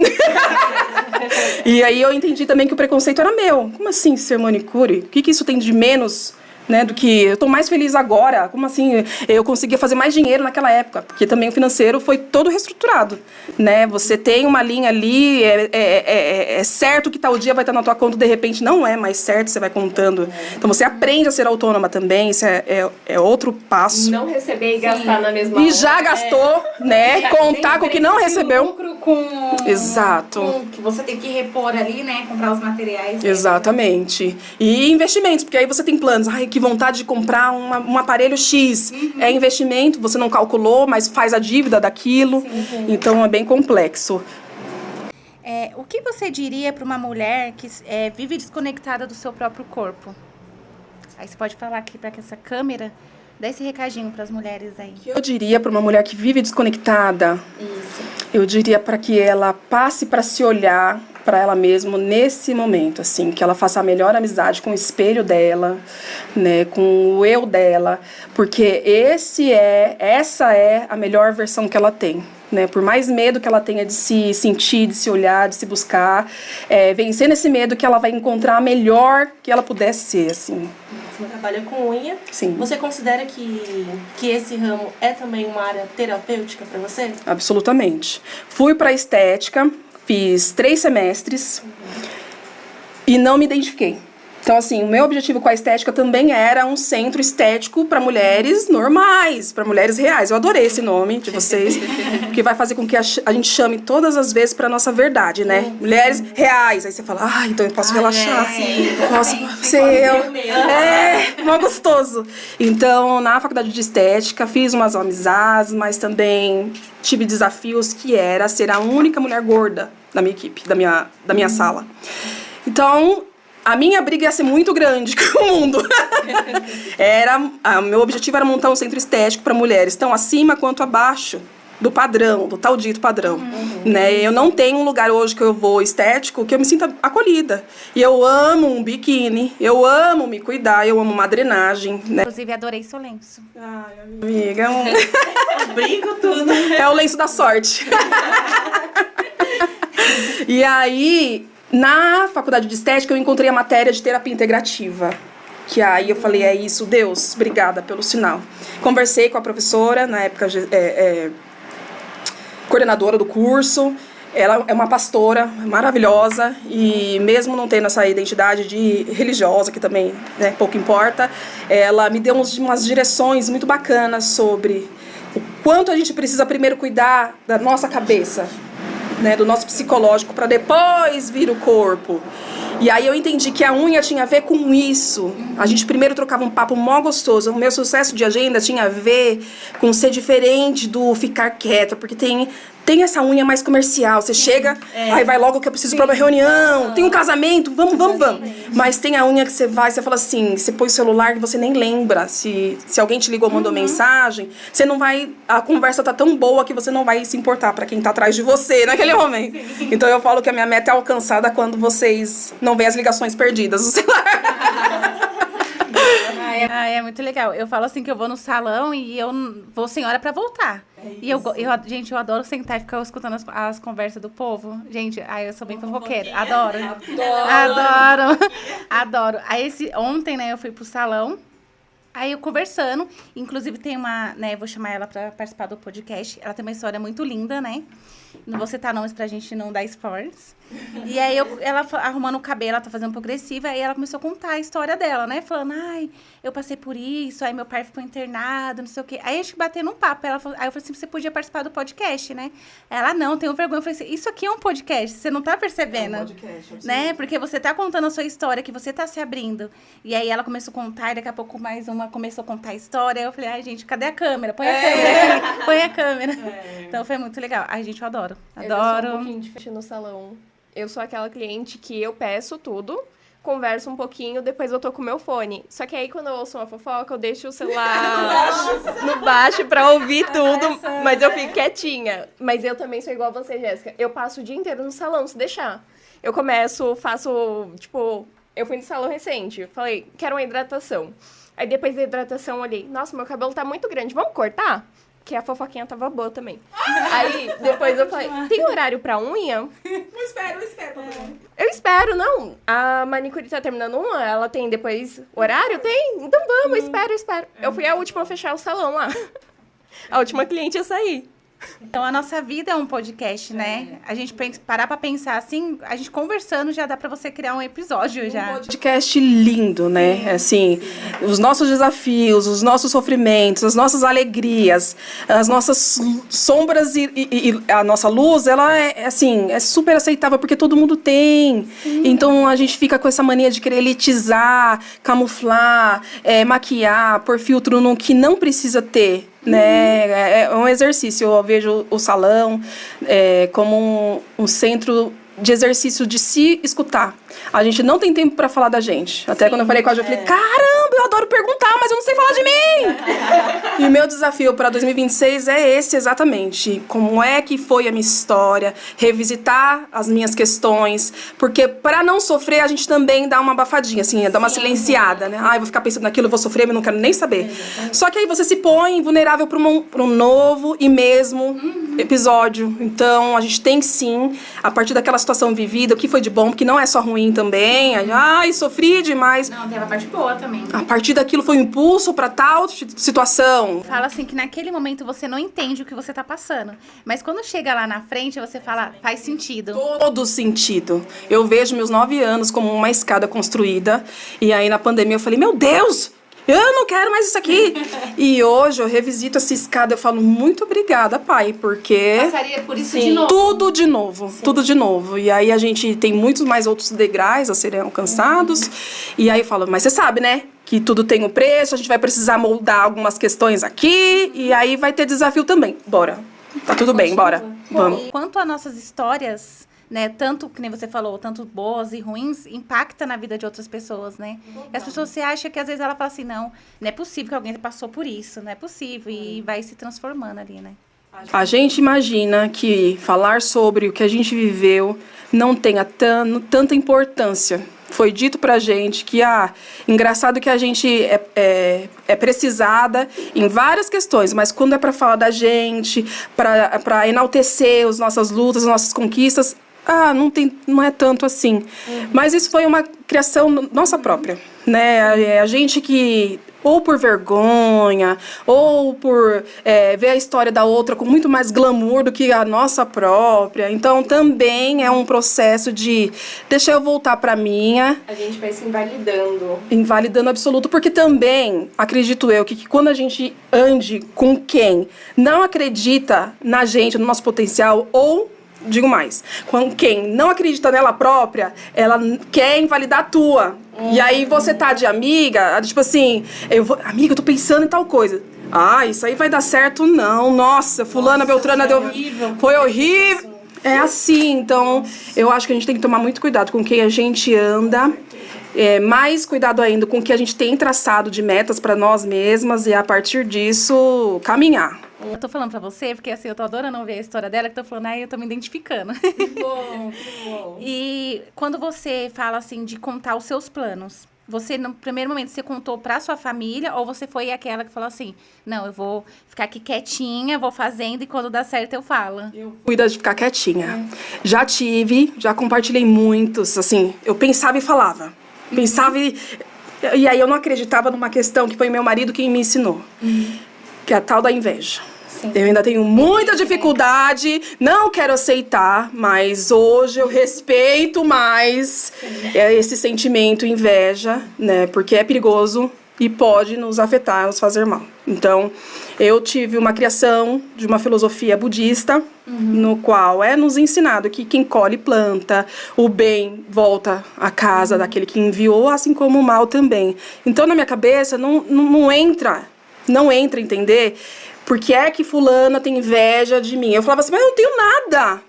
E aí eu entendi também que o preconceito era meu. Como assim ser manicure? O que isso tem de menos, né, do que eu tô mais feliz agora? Como assim eu conseguia fazer mais dinheiro naquela época? Porque também o financeiro foi todo reestruturado, né? Você tem uma linha ali, é certo que tal dia vai estar na tua conta, de repente não é mais certo, você vai contando. Então você aprende a ser autônoma também, isso é outro passo. Não receber e gastar na mesma E já gastou, né? Contar com o que não recebeu. Lucro com... Exato. Com que você tem que repor ali, né? Comprar os materiais. Exatamente. E investimentos, porque aí você tem planos. Ai, que vontade de comprar um aparelho X. É investimento, você não calculou, mas faz a dívida daquilo. Então, é bem complexo. O que você diria para uma mulher que vive desconectada do seu próprio corpo? Aí você pode falar aqui para essa câmera, dá esse recadinho para as mulheres aí. O que eu diria para uma mulher que vive desconectada? Eu diria para que ela passe para se olhar, para ela mesma nesse momento, assim, que ela faça a melhor amizade com o espelho dela, né, com o eu dela, porque essa é a melhor versão que ela tem. Né, por mais medo que ela tenha de se sentir, de se olhar, de se buscar, vencer nesse medo que ela vai encontrar a melhor que ela pudesse ser, assim. Você trabalha com unha. Sim. Você considera que esse ramo é também uma área terapêutica para você? Absolutamente. Fui para estética, fiz 3 semestres e não me identifiquei. Então, assim, o meu objetivo com a estética também era um centro estético para mulheres normais, para mulheres reais. Eu adorei esse nome de vocês, porque vai fazer com que a gente chame todas as vezes para nossa verdade, né? Mulheres reais. Aí você fala, então eu posso relaxar. Eu posso ser eu. Mó gostoso. Então, na faculdade de estética, fiz umas amizades, mas também tive desafios que era ser a única mulher gorda da minha equipe, da minha sala. Então, a minha briga ia ser muito grande com o mundo. Meu objetivo era montar um centro estético para mulheres, tão acima quanto abaixo do padrão, do tal dito padrão. Né? Eu não tenho um lugar hoje que eu vou estético que eu me sinta acolhida. E eu amo um biquíni, eu amo me cuidar, eu amo uma drenagem. Né? Inclusive, adorei seu lenço. Ai, amiga, Brinco tudo. É o lenço da sorte. E aí, na faculdade de estética, eu encontrei a matéria de terapia integrativa. Que aí eu falei, é isso, Deus, obrigada pelo sinal. Conversei com a professora, na época coordenadora do curso. Ela é uma pastora maravilhosa e mesmo não tendo essa identidade de religiosa, que também, né, pouco importa, ela me deu umas direções muito bacanas sobre o quanto a gente precisa primeiro cuidar da nossa cabeça, né, do nosso psicológico, para depois vir o corpo. E aí eu entendi que a unha tinha a ver com isso. A gente primeiro trocava um papo mó gostoso. O meu sucesso de agenda tinha a ver com ser diferente do ficar quieta, porque tem essa unha mais comercial. Você chega, aí vai logo que eu preciso para uma reunião, tem um casamento, vamos. Mas tem a unha que você vai, você fala assim, você põe o celular e você nem lembra. Se alguém te ligou, mandou mensagem, você não vai, a conversa tá tão boa que você não vai se importar para quem tá atrás de você naquele momento. Então eu falo que a minha meta é alcançada quando vocês não veem as ligações perdidas do celular. É muito legal. Eu falo assim que eu vou no salão e eu vou sem hora pra voltar. E gente, eu adoro sentar e ficar escutando as conversas do povo. Gente, eu sou bem fofoqueira. Adoro. Aí ontem, né, eu fui pro salão. Aí eu conversando, inclusive tem uma, né, vou chamar ela pra participar do podcast. Ela tem uma história muito linda, né? Não vou citar nomes pra gente não dar spoilers. E aí ela arrumando o cabelo, ela tá fazendo progressiva, aí ela começou a contar a história dela, né? Falando, eu passei por isso, aí meu pai ficou internado, não sei o quê. Aí a gente bateu num papo, aí eu falei assim, você podia participar do podcast, né? Ela, não, tenho vergonha. Eu falei assim, isso aqui é um podcast, você não tá percebendo? É um podcast, né? Porque você tá contando a sua história, que você tá se abrindo. E aí ela começou a contar, e daqui a pouco mais uma começou a contar a história. Aí eu falei, gente, cadê a câmera? Põe a câmera aqui, põe a câmera. Então foi muito legal. Gente, eu adoro. Eu sou um pouquinho diferente no salão. Eu sou aquela cliente que eu peço tudo, converso um pouquinho, depois eu tô com o meu fone. Só que aí, quando eu ouço uma fofoca, eu deixo o celular no baixo pra ouvir tudo, mas eu fico quietinha. Mas eu também sou igual a você, Jéssica. Eu passo o dia inteiro no salão, se deixar. Eu faço, eu fui no salão recente, falei, quero uma hidratação. Aí, depois da hidratação, eu olhei, nossa, meu cabelo tá muito grande, vamos cortar? Que a fofoquinha tava boa também. Aí, depois eu falei, tem horário pra unha? Eu espero. Eu espero, não. A manicure tá terminando uma, ela tem depois horário? Tem? Então vamos, eu espero. Eu fui a última a fechar o salão lá. A última cliente a sair. Então, a nossa vida é um podcast, né? A gente parar pra pensar assim, a gente conversando já dá pra você criar um episódio já. Um podcast lindo, né? Assim, os nossos desafios, os nossos sofrimentos, as nossas alegrias, as nossas sombras e a nossa luz, ela é super aceitável porque todo mundo tem. Então, a gente fica com essa mania de querer elitizar, camuflar, maquiar, pôr filtro no que não precisa ter. Né? É um exercício. Eu vejo o salão como um centro de exercício de se escutar. A gente não tem tempo pra falar da gente. Até quando eu falei com a Ju, eu falei, caramba, eu adoro perguntar, mas eu não sei falar de mim. E o meu desafio para 2026 é esse exatamente. Como é que foi a minha história, revisitar as minhas questões, porque para não sofrer a gente também dá uma abafadinha, assim, dá uma silenciada, né? Ah, eu vou ficar pensando naquilo, eu vou sofrer, mas não quero nem saber. Só que aí você se põe vulnerável para um novo e mesmo episódio. Então, a gente tem sim, a partir daquela situação vivida, o que foi de bom, porque não é só ruim também. Ai, sofri demais. Não, tem uma parte boa também. A partir daquilo foi um impulso para tal situação. Fala assim que naquele momento você não entende o que você tá passando. Mas quando chega lá na frente, você fala, faz sentido. Todo sentido. Eu vejo meus 9 anos como uma escada construída. E aí, na pandemia, eu falei, meu Deus! Eu não quero mais isso aqui. E hoje eu revisito essa escada, eu falo, muito obrigada, pai, porque... Passaria por isso de novo. Tudo de novo, tudo de novo. E aí a gente tem muitos mais outros degraus a serem alcançados. E aí eu falo, mas você sabe, né? Que tudo tem um preço, a gente vai precisar moldar algumas questões aqui. E aí vai ter desafio também. Bora. Tá tudo bem, bora. Vamos. Quanto às nossas histórias, né, tanto, que nem você falou, tanto boas e ruins, impacta na vida de outras pessoas, né? E as pessoas se acham que às vezes ela fala assim, não é possível que alguém passou por isso, não é possível. E vai se transformando ali, né? A gente imagina que falar sobre o que a gente viveu não tenha tanta importância. Foi dito pra gente que, engraçado que a gente é precisada em várias questões, mas quando é pra falar da gente, pra enaltecer as nossas lutas, as nossas conquistas, não é tanto assim. Mas isso foi uma criação nossa própria, né? A gente que, ou por vergonha, ou por ver a história da outra com muito mais glamour do que a nossa própria. Então, também é um processo de deixa eu voltar pra minha. A gente vai se invalidando. Invalidando absoluto, porque também, acredito eu, que quando a gente ande com quem não acredita na gente, no nosso potencial, ou... Digo mais, com quem não acredita nela própria, ela quer invalidar a tua. E aí você tá de amiga, tipo assim, amiga, eu tô pensando em tal coisa. Isso aí vai dar certo, não. Nossa, fulana, beltrana, foi horrível. É assim, então eu acho que a gente tem que tomar muito cuidado com quem a gente anda. Mais cuidado ainda com o que a gente tem traçado de metas para nós mesmas e a partir disso caminhar. Eu tô falando pra você, porque assim, eu tô adorando ouvir a história dela, que tô falando, eu tô me identificando. Que bom, que bom. E quando você fala assim de contar os seus planos, você no primeiro momento você contou pra sua família ou você foi aquela que falou assim, não, eu vou ficar aqui quietinha, vou fazendo e quando dá certo eu falo? Eu cuido de ficar quietinha. Já compartilhei muitos, assim, eu pensava e falava. E aí eu não acreditava numa questão que foi meu marido quem me ensinou. Que é a tal da inveja. Sim. Eu ainda tenho muita dificuldade, não quero aceitar, mas hoje eu respeito mais esse sentimento inveja, né? Porque é perigoso e pode nos afetar, nos fazer mal. Então, eu tive uma criação de uma filosofia budista, no qual é nos ensinado que quem colhe planta, o bem volta à casa daquele que enviou, assim como o mal também. Então, na minha cabeça, não entra entender por que é que fulana tem inveja de mim. Eu falava assim, mas eu não tenho nada.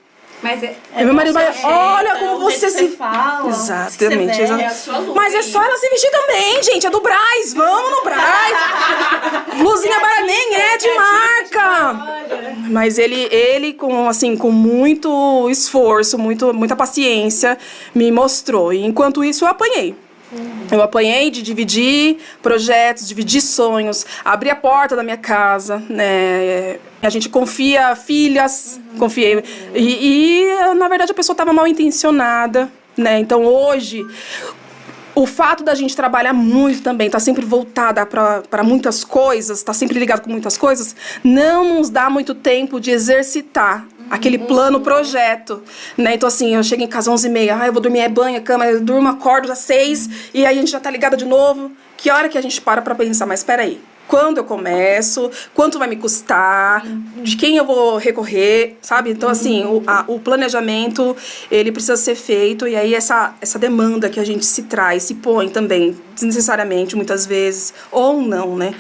Mas meu marido vai, olha como você se fala. Exatamente. Você veste, é a sua luta. Mas é só ela se vestir também, gente. É do Brás. Vamos no Brás. Blusinha nem é de marca. Mas ele com muito esforço, muita paciência, me mostrou. E enquanto isso, eu apanhei. Eu apanhei de dividir projetos, dividir sonhos, abrir a porta da minha casa, né? A gente confia confiei. E na verdade, a pessoa estava mal intencionada, né? Então, hoje, o fato da gente trabalhar muito também, tá sempre voltada para muitas coisas, tá sempre ligado com muitas coisas, não nos dá muito tempo de exercitar aquele plano, projeto, né? Então, assim, eu chego em casa às 11h30, eu vou dormir, banho, cama, eu durmo, acordo às 6h, e aí a gente já tá ligada de novo. Que hora que a gente para pensar, mas peraí, quando eu começo, quanto vai me custar, de quem eu vou recorrer, sabe? Então, assim, o planejamento, ele precisa ser feito, e aí essa demanda que a gente se traz, se põe também, desnecessariamente, muitas vezes, ou não, né?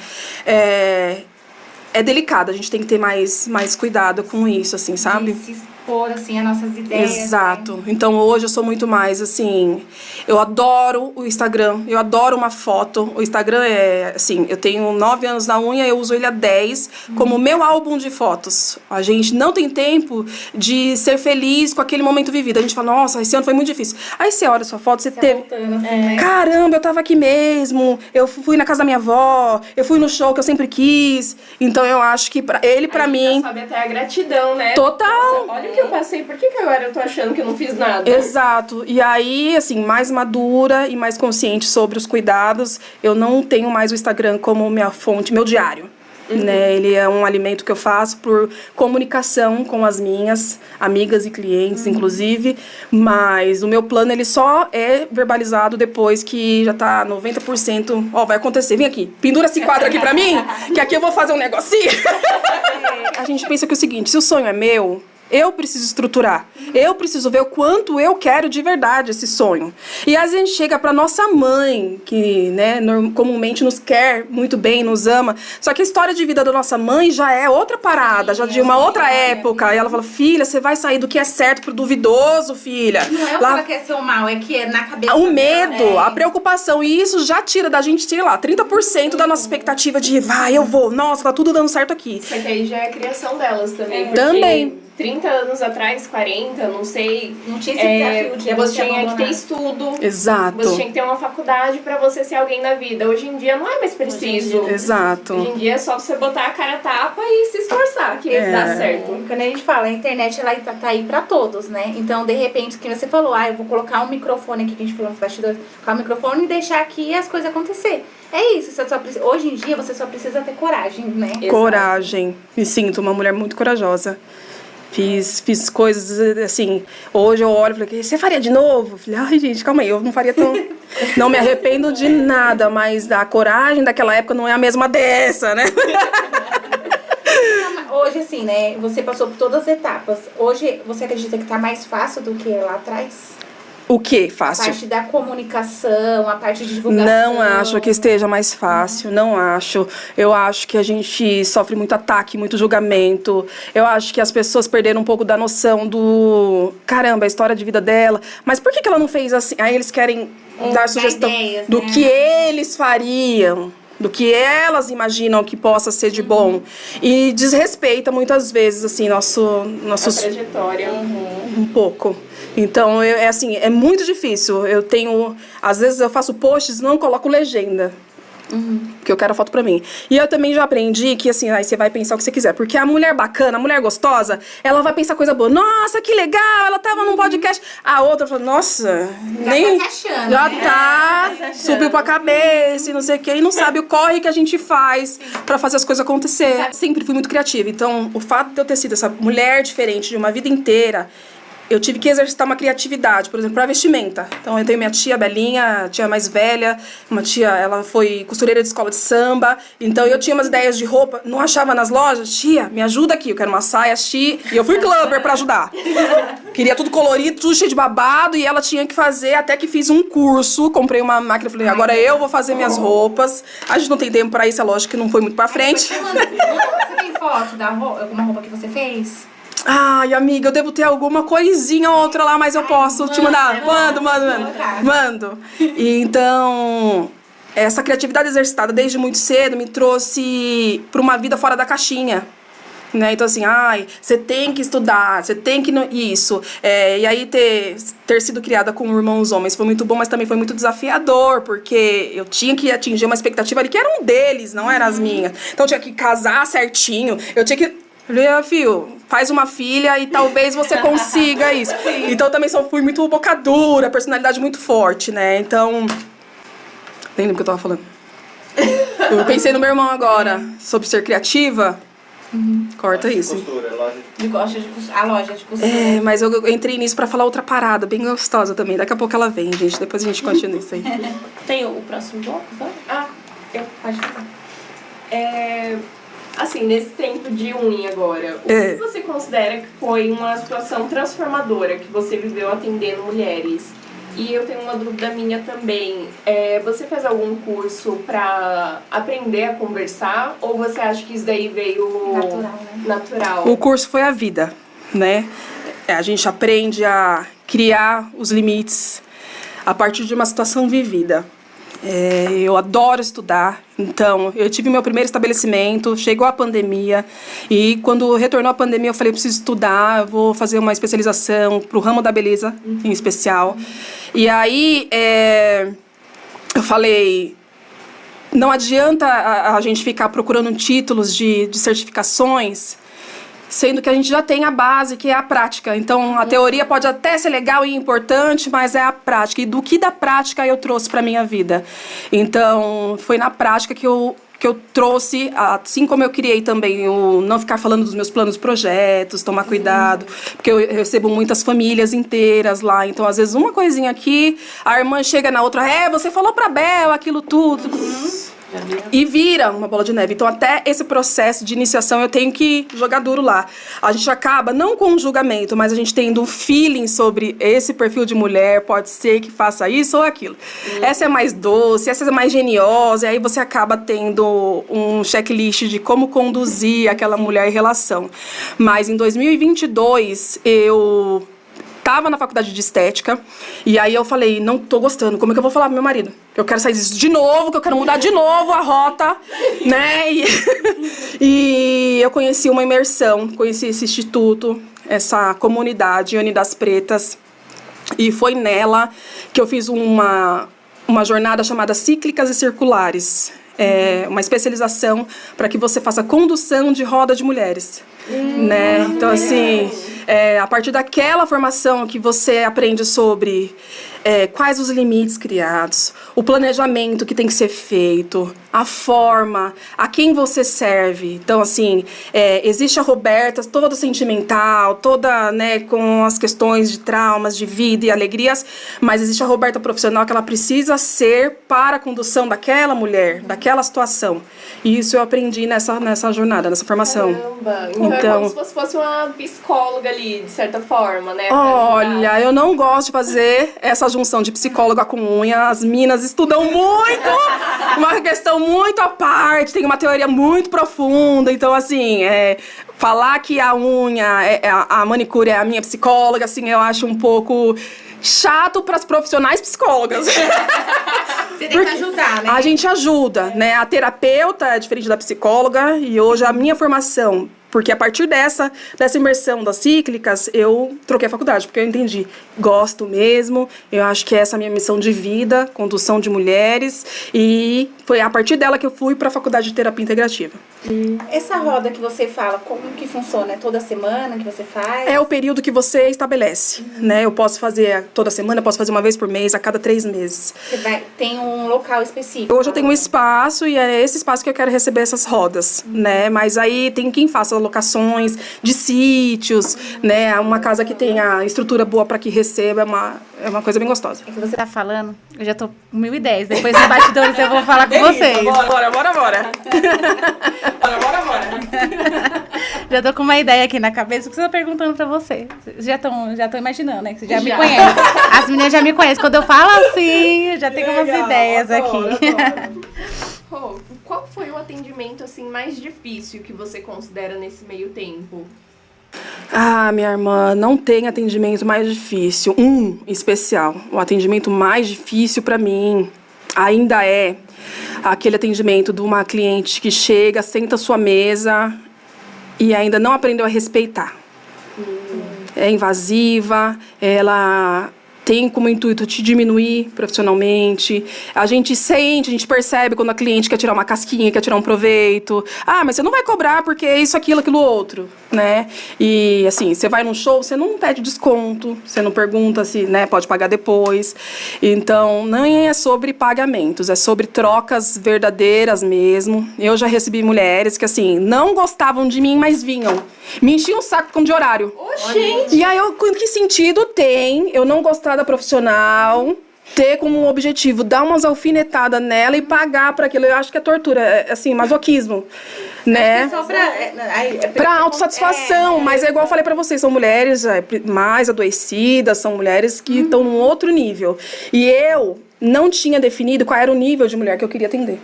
É delicado, a gente tem que ter mais cuidado com isso, assim, sabe? Se expor, assim, as nossas ideias. Exato. Né? Então hoje eu sou muito mais assim. Eu adoro o Instagram, eu adoro uma foto. O Instagram é assim, eu tenho 9 anos na unha, eu uso ele há 10 como meu álbum de fotos. A gente não tem tempo de ser feliz com aquele momento vivido. A gente fala, nossa, esse ano foi muito difícil. Aí você olha a sua foto, você teve. Voltando, assim, né? Caramba, eu tava aqui mesmo, eu fui na casa da minha avó, eu fui no show que eu sempre quis. Então eu acho que ele, pra mim. Sabe até a gratidão, né? Total. Nossa, olha o que eu passei, por que agora eu tô achando que eu não fiz nada? Exato. E aí, assim, mais madura e mais consciente sobre os cuidados, eu não tenho mais o Instagram como minha fonte, meu diário. Né? Ele é um alimento que eu faço por comunicação com as minhas amigas e clientes, inclusive, mas o meu plano ele só é verbalizado depois que já tá 90%. Ó, vai acontecer, vem aqui, pendura esse quadro aqui pra mim, que aqui eu vou fazer um negocinho. A gente pensa que é o seguinte, se o sonho é meu, eu preciso estruturar. Eu preciso ver o quanto eu quero de verdade esse sonho. E às vezes a gente chega pra nossa mãe, que né, comumente nos quer muito bem, nos ama. Só que a história de vida da nossa mãe já é outra parada, já de uma outra época. E ela fala, filha, você vai sair do que é certo pro duvidoso, filha. Não é o que ela quer ser o mal, é que é na cabeça o medo, dela, a preocupação. E isso já tira da gente, sei lá, 30% da nossa expectativa de vai, eu vou. Nossa, tá tudo dando certo aqui. Só que aí já é a criação delas também. Porque Também. 30 anos atrás, 40, não sei. Não tinha esse desafio de você tinha que abandonar. ter estudo. Exato. Você tinha que ter uma faculdade pra você ser alguém na vida. Hoje em dia não é mais preciso. Exato. Hoje em dia é só você botar a cara a tapa e se esforçar, que dá certo. Quando a gente fala, a internet ela tá aí pra todos, né? Então, de repente, que você falou, eu vou colocar um microfone aqui, que a gente falou nos bastidores, colocar um microfone e deixar aqui as coisas acontecer. É isso, hoje em dia você só precisa ter coragem, né? Coragem. Me sinto uma mulher muito corajosa. Fiz coisas assim. Hoje eu olho e falei, você faria de novo? Eu falei, ai, gente, calma aí, eu não faria tão. Não me arrependo de nada, mas a coragem daquela época não é a mesma dessa, né? Hoje, assim, né? Você passou por todas as etapas. Hoje, você acredita que tá mais fácil do que lá atrás? O que A fácil? parte da comunicação, a parte de divulgação. Não acho que esteja mais fácil, não acho. Eu acho que a gente sofre muito ataque, muito julgamento. Eu acho que as pessoas perderam um pouco da noção do... Caramba, a história de vida dela. Mas por que ela não fez assim? Aí eles querem dar sugestão ideias, do né? que eles fariam, do que elas imaginam que possa ser de bom. E desrespeita muitas vezes, assim, nossos... A trajetória. Um pouco. Então, é assim, é muito difícil. Eu tenho... Às vezes eu faço posts e não coloco legenda. Porque eu quero a foto pra mim. E eu também já aprendi que, assim, aí você vai pensar o que você quiser. Porque a mulher bacana, a mulher gostosa, ela vai pensar coisa boa. Nossa, que legal, ela tava num podcast. A outra fala, nossa, nem... tá se achando, já né? tá, subiu pra cabeça e não sei o quê. E não sabe o corre que a gente faz pra fazer as coisas acontecer. Sempre fui muito criativa. Então, o fato de eu ter sido essa mulher diferente de uma vida inteira... Eu tive que exercitar uma criatividade, por exemplo, para vestimenta. Então, eu tenho minha tia Belinha, tia mais velha, uma tia, ela foi costureira de escola de samba. Então, eu tinha umas ideias de roupa, não achava nas lojas. Tia, me ajuda aqui, eu quero uma saia, tia. E eu fui clubber para ajudar. Queria tudo colorido, tudo cheio de babado, e ela tinha que fazer, até que fiz um curso, comprei uma máquina, falei, agora eu vou fazer minhas roupas. A gente não tem tempo para isso, é lógico que não foi muito para frente. Você tem foto da alguma roupa que você fez? Ai, amiga, eu devo ter alguma coisinha ou outra lá, mas eu posso te mandar. Mando. E então, essa criatividade exercitada desde muito cedo me trouxe para uma vida fora da caixinha. Né? Então, assim, você tem que estudar, você tem que... Isso. E aí, ter sido criada com irmãos homens foi muito bom, mas também foi muito desafiador, porque eu tinha que atingir uma expectativa ali que era um deles, não era as minhas. Então, eu tinha que casar certinho, eu tinha que... Eu falei, filho, faz uma filha e talvez você consiga isso. Então, eu também fui muito bocadura, personalidade muito forte, né? Então... Nem lembro o que eu tava falando. Eu pensei no meu irmão agora, sobre ser criativa... Corta isso. Costura, a loja de costura. Mas eu entrei nisso pra falar outra parada, bem gostosa também. Daqui a pouco ela vem, gente. Depois a gente continua isso aí. Tem o próximo bloco? Pode fazer. Assim, nesse tempo de unha agora, o que você considera que foi uma situação transformadora que você viveu atendendo mulheres? E eu tenho uma dúvida minha também. Você fez algum curso pra aprender a conversar? Ou você acha que isso daí veio Natural, né? natural? O curso foi a vida, né? a gente aprende a criar os limites a partir de uma situação vivida. Eu adoro estudar, então eu tive meu primeiro estabelecimento, chegou a pandemia e quando retornou a pandemia eu falei, eu preciso estudar, eu vou fazer uma especialização para o ramo da beleza em especial. E aí eu falei, não adianta a gente ficar procurando títulos de certificações, sendo que a gente já tem a base, que é a prática. Então, a teoria pode até ser legal e importante, mas é a prática. E do que da prática eu trouxe para a minha vida? Então, foi na prática que eu trouxe, assim como eu criei também, o não ficar falando dos meus planos, projetos, tomar cuidado, porque eu recebo muitas famílias inteiras lá, então às vezes uma coisinha aqui, a irmã chega na outra, você falou pra Bel aquilo tudo, e vira uma bola de neve. Então até esse processo de iniciação eu tenho que jogar duro lá. A gente acaba, não com um julgamento, mas a gente tendo um feeling sobre esse perfil de mulher, pode ser que faça isso ou aquilo. Essa é mais doce, essa é mais geniosa, e aí você acaba tendo um checklist de como conduzir aquela mulher em relação. Mas em 2022, eu estava na faculdade de estética, e aí eu falei, não tô gostando, como é que eu vou falar pro meu marido? Que eu quero sair disso de novo, que eu quero mudar de novo a rota, né? E eu conheci uma imersão, conheci esse instituto, essa comunidade, Unidas Pretas, e foi nela que eu fiz uma jornada chamada Cíclicas e Circulares. Uma especialização para que você faça condução de roda de mulheres, né? Então, assim, a partir daquela formação que você aprende sobre quais os limites criados, o planejamento que tem que ser feito, a forma, a quem você serve. Então, assim, existe a Roberta, toda sentimental, toda, né, com as questões de traumas, de vida e alegrias, mas existe a Roberta profissional que ela precisa ser para a condução daquela mulher, daquela situação. E isso eu aprendi nessa jornada, nessa formação. Caramba! Então é como se fosse uma psicóloga ali, de certa forma, né? Olha, eu não gosto de fazer essa junção de psicóloga com unha. As minas estudam muito, uma questão muito à parte, tem uma teoria muito profunda. Então, assim, falar que a unha, a manicure é a minha psicóloga, assim, eu acho um pouco chato para as profissionais psicólogas. Você tem que ajudar, né? A gente ajuda, né? A terapeuta é diferente da psicóloga e hoje a minha formação, porque a partir dessa imersão das cíclicas, eu troquei a faculdade, porque eu entendi, gosto mesmo, eu acho que essa é a minha missão de vida, condução de mulheres, e foi a partir dela que eu fui para a faculdade de terapia integrativa. Essa roda que você fala, como que funciona? É toda semana que você faz? É o período que você estabelece, né? Eu posso fazer toda semana, posso fazer uma vez por mês, a cada 3 meses. Tem um local específico? Hoje eu tenho um espaço e é esse espaço que eu quero receber essas rodas, né? Mas aí tem quem faça locações de sítios, né? Uma casa que tenha estrutura boa para que receba, é uma coisa bem gostosa. É que você tá falando, eu já tô com 1000 ideias. Depois dos bastidores eu vou falar com vocês. Bora. Já tô com uma ideia aqui na cabeça, o que eu tô perguntando pra você. Já tô imaginando, né? Que você já me conhece. As meninas já me conhecem. Quando eu falo assim, eu já tenho umas ideias aqui. Qual foi o atendimento assim mais difícil que você considera nesse meio tempo? Ah, minha irmã, não tem atendimento mais difícil. Especial. O atendimento mais difícil pra mim ainda é aquele atendimento de uma cliente que chega, senta à sua mesa e ainda não aprendeu a respeitar. É invasiva, ela tem como intuito te diminuir profissionalmente. A gente percebe quando a cliente quer tirar uma casquinha, quer tirar um proveito. Ah, mas você não vai cobrar porque é isso, aquilo outro, né? E, assim, você vai num show, você não pede desconto, você não pergunta se, né, pode pagar depois. Então, não é sobre pagamentos, é sobre trocas verdadeiras mesmo. Eu já recebi mulheres que, assim, não gostavam de mim, mas vinham. Me enchiam o saco como de horário. Gente! E aí, que sentido tem eu não gostar da profissional, ter como um objetivo dar umas alfinetadas nela e pagar para aquilo? Eu acho que é tortura, é assim, masoquismo, né? Só pra autossatisfação, mas é igual eu falei pra vocês, são mulheres mais adoecidas, são mulheres que estão num outro nível. E eu não tinha definido qual era o nível de mulher que eu queria atender.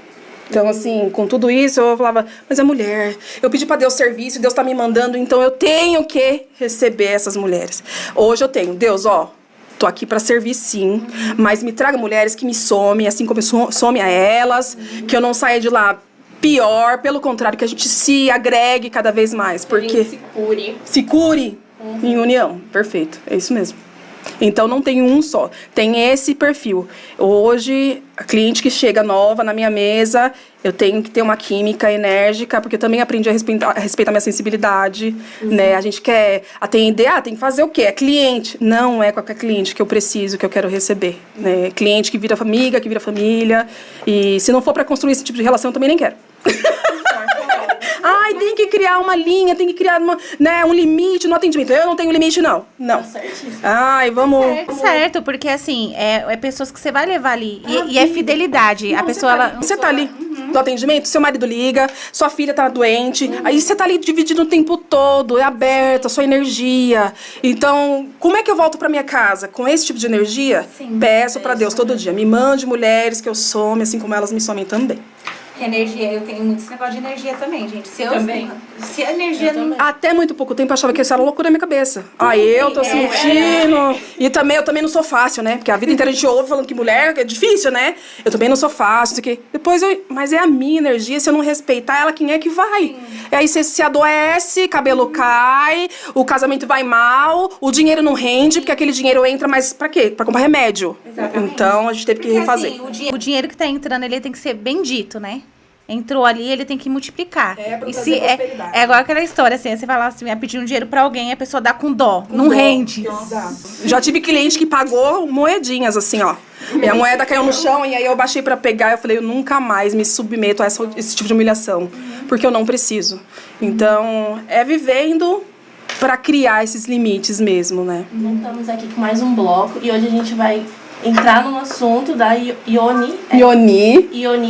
Então, assim, com tudo isso, eu falava, mas é mulher. Eu pedi pra Deus serviço, Deus tá me mandando, então eu tenho que receber essas mulheres. Hoje eu tenho, Deus, ó, tô aqui pra servir sim, mas me traga mulheres que me somem, assim como eu some a elas, que eu não saia de lá pior, pelo contrário, que a gente se agregue cada vez mais, porque... Se cure. Se cure em união, perfeito, é isso mesmo. Então, não tem um só, tem esse perfil. Hoje, a cliente que chega nova na minha mesa, eu tenho que ter uma química enérgica, porque eu também aprendi a respeitar minha sensibilidade, né? A gente quer atender, tem que fazer o quê? É cliente. Não é qualquer cliente que eu preciso, que eu quero receber, né? Cliente que vira amiga, que vira família, e se não for para construir esse tipo de relação, eu também nem quero. Ai, tem que criar uma linha, tem que criar um limite no atendimento. Eu não tenho limite, não. Não. Ai, vamos... Certo, porque assim, é pessoas que você vai levar ali. E é fidelidade. Não, a pessoa, você tá ali no atendimento, seu marido liga, sua filha tá doente, aí você tá ali dividindo o tempo todo, é aberta, sua energia. Então, como é que eu volto pra minha casa? Com esse tipo de energia? Sim. Peço pra Deus todo dia. Me mande mulheres que eu some, assim como elas me somem também. Energia, eu tenho muito esse negócio de energia também, gente. Se Também. Se a energia não... Até muito pouco tempo eu achava que isso era loucura na minha cabeça. Eu tô sentindo. E também, eu também não sou fácil, né? Porque a vida inteira a gente ouve falando que mulher é difícil, né? Eu também não sou fácil, isso aqui. Depois mas é a minha energia, se eu não respeitar ela, quem é que vai? E aí você se adoece, cabelo cai, o casamento vai mal, o dinheiro não rende, porque aquele dinheiro entra, mas pra quê? Pra comprar remédio. Exatamente. Então a gente teve que Porque, refazer. assim, o dinheiro que tá entrando, ele tem que ser bendito, né? Entrou ali, ele tem que multiplicar. Pra e trazer se prosperidade. é igual aquela história, assim, você vai lá, vai pedir um dinheiro pra alguém, a pessoa dá com dó, não rende. Exato. Já tive cliente que pagou moedinhas, assim, ó. E a moeda caiu no chão, e aí eu baixei pra pegar, eu falei, eu nunca mais me submeto a esse tipo de humilhação, porque eu não preciso. Então, é vivendo pra criar esses limites mesmo, né? Estamos aqui com mais um bloco e hoje a gente vai entrar num assunto da Ioni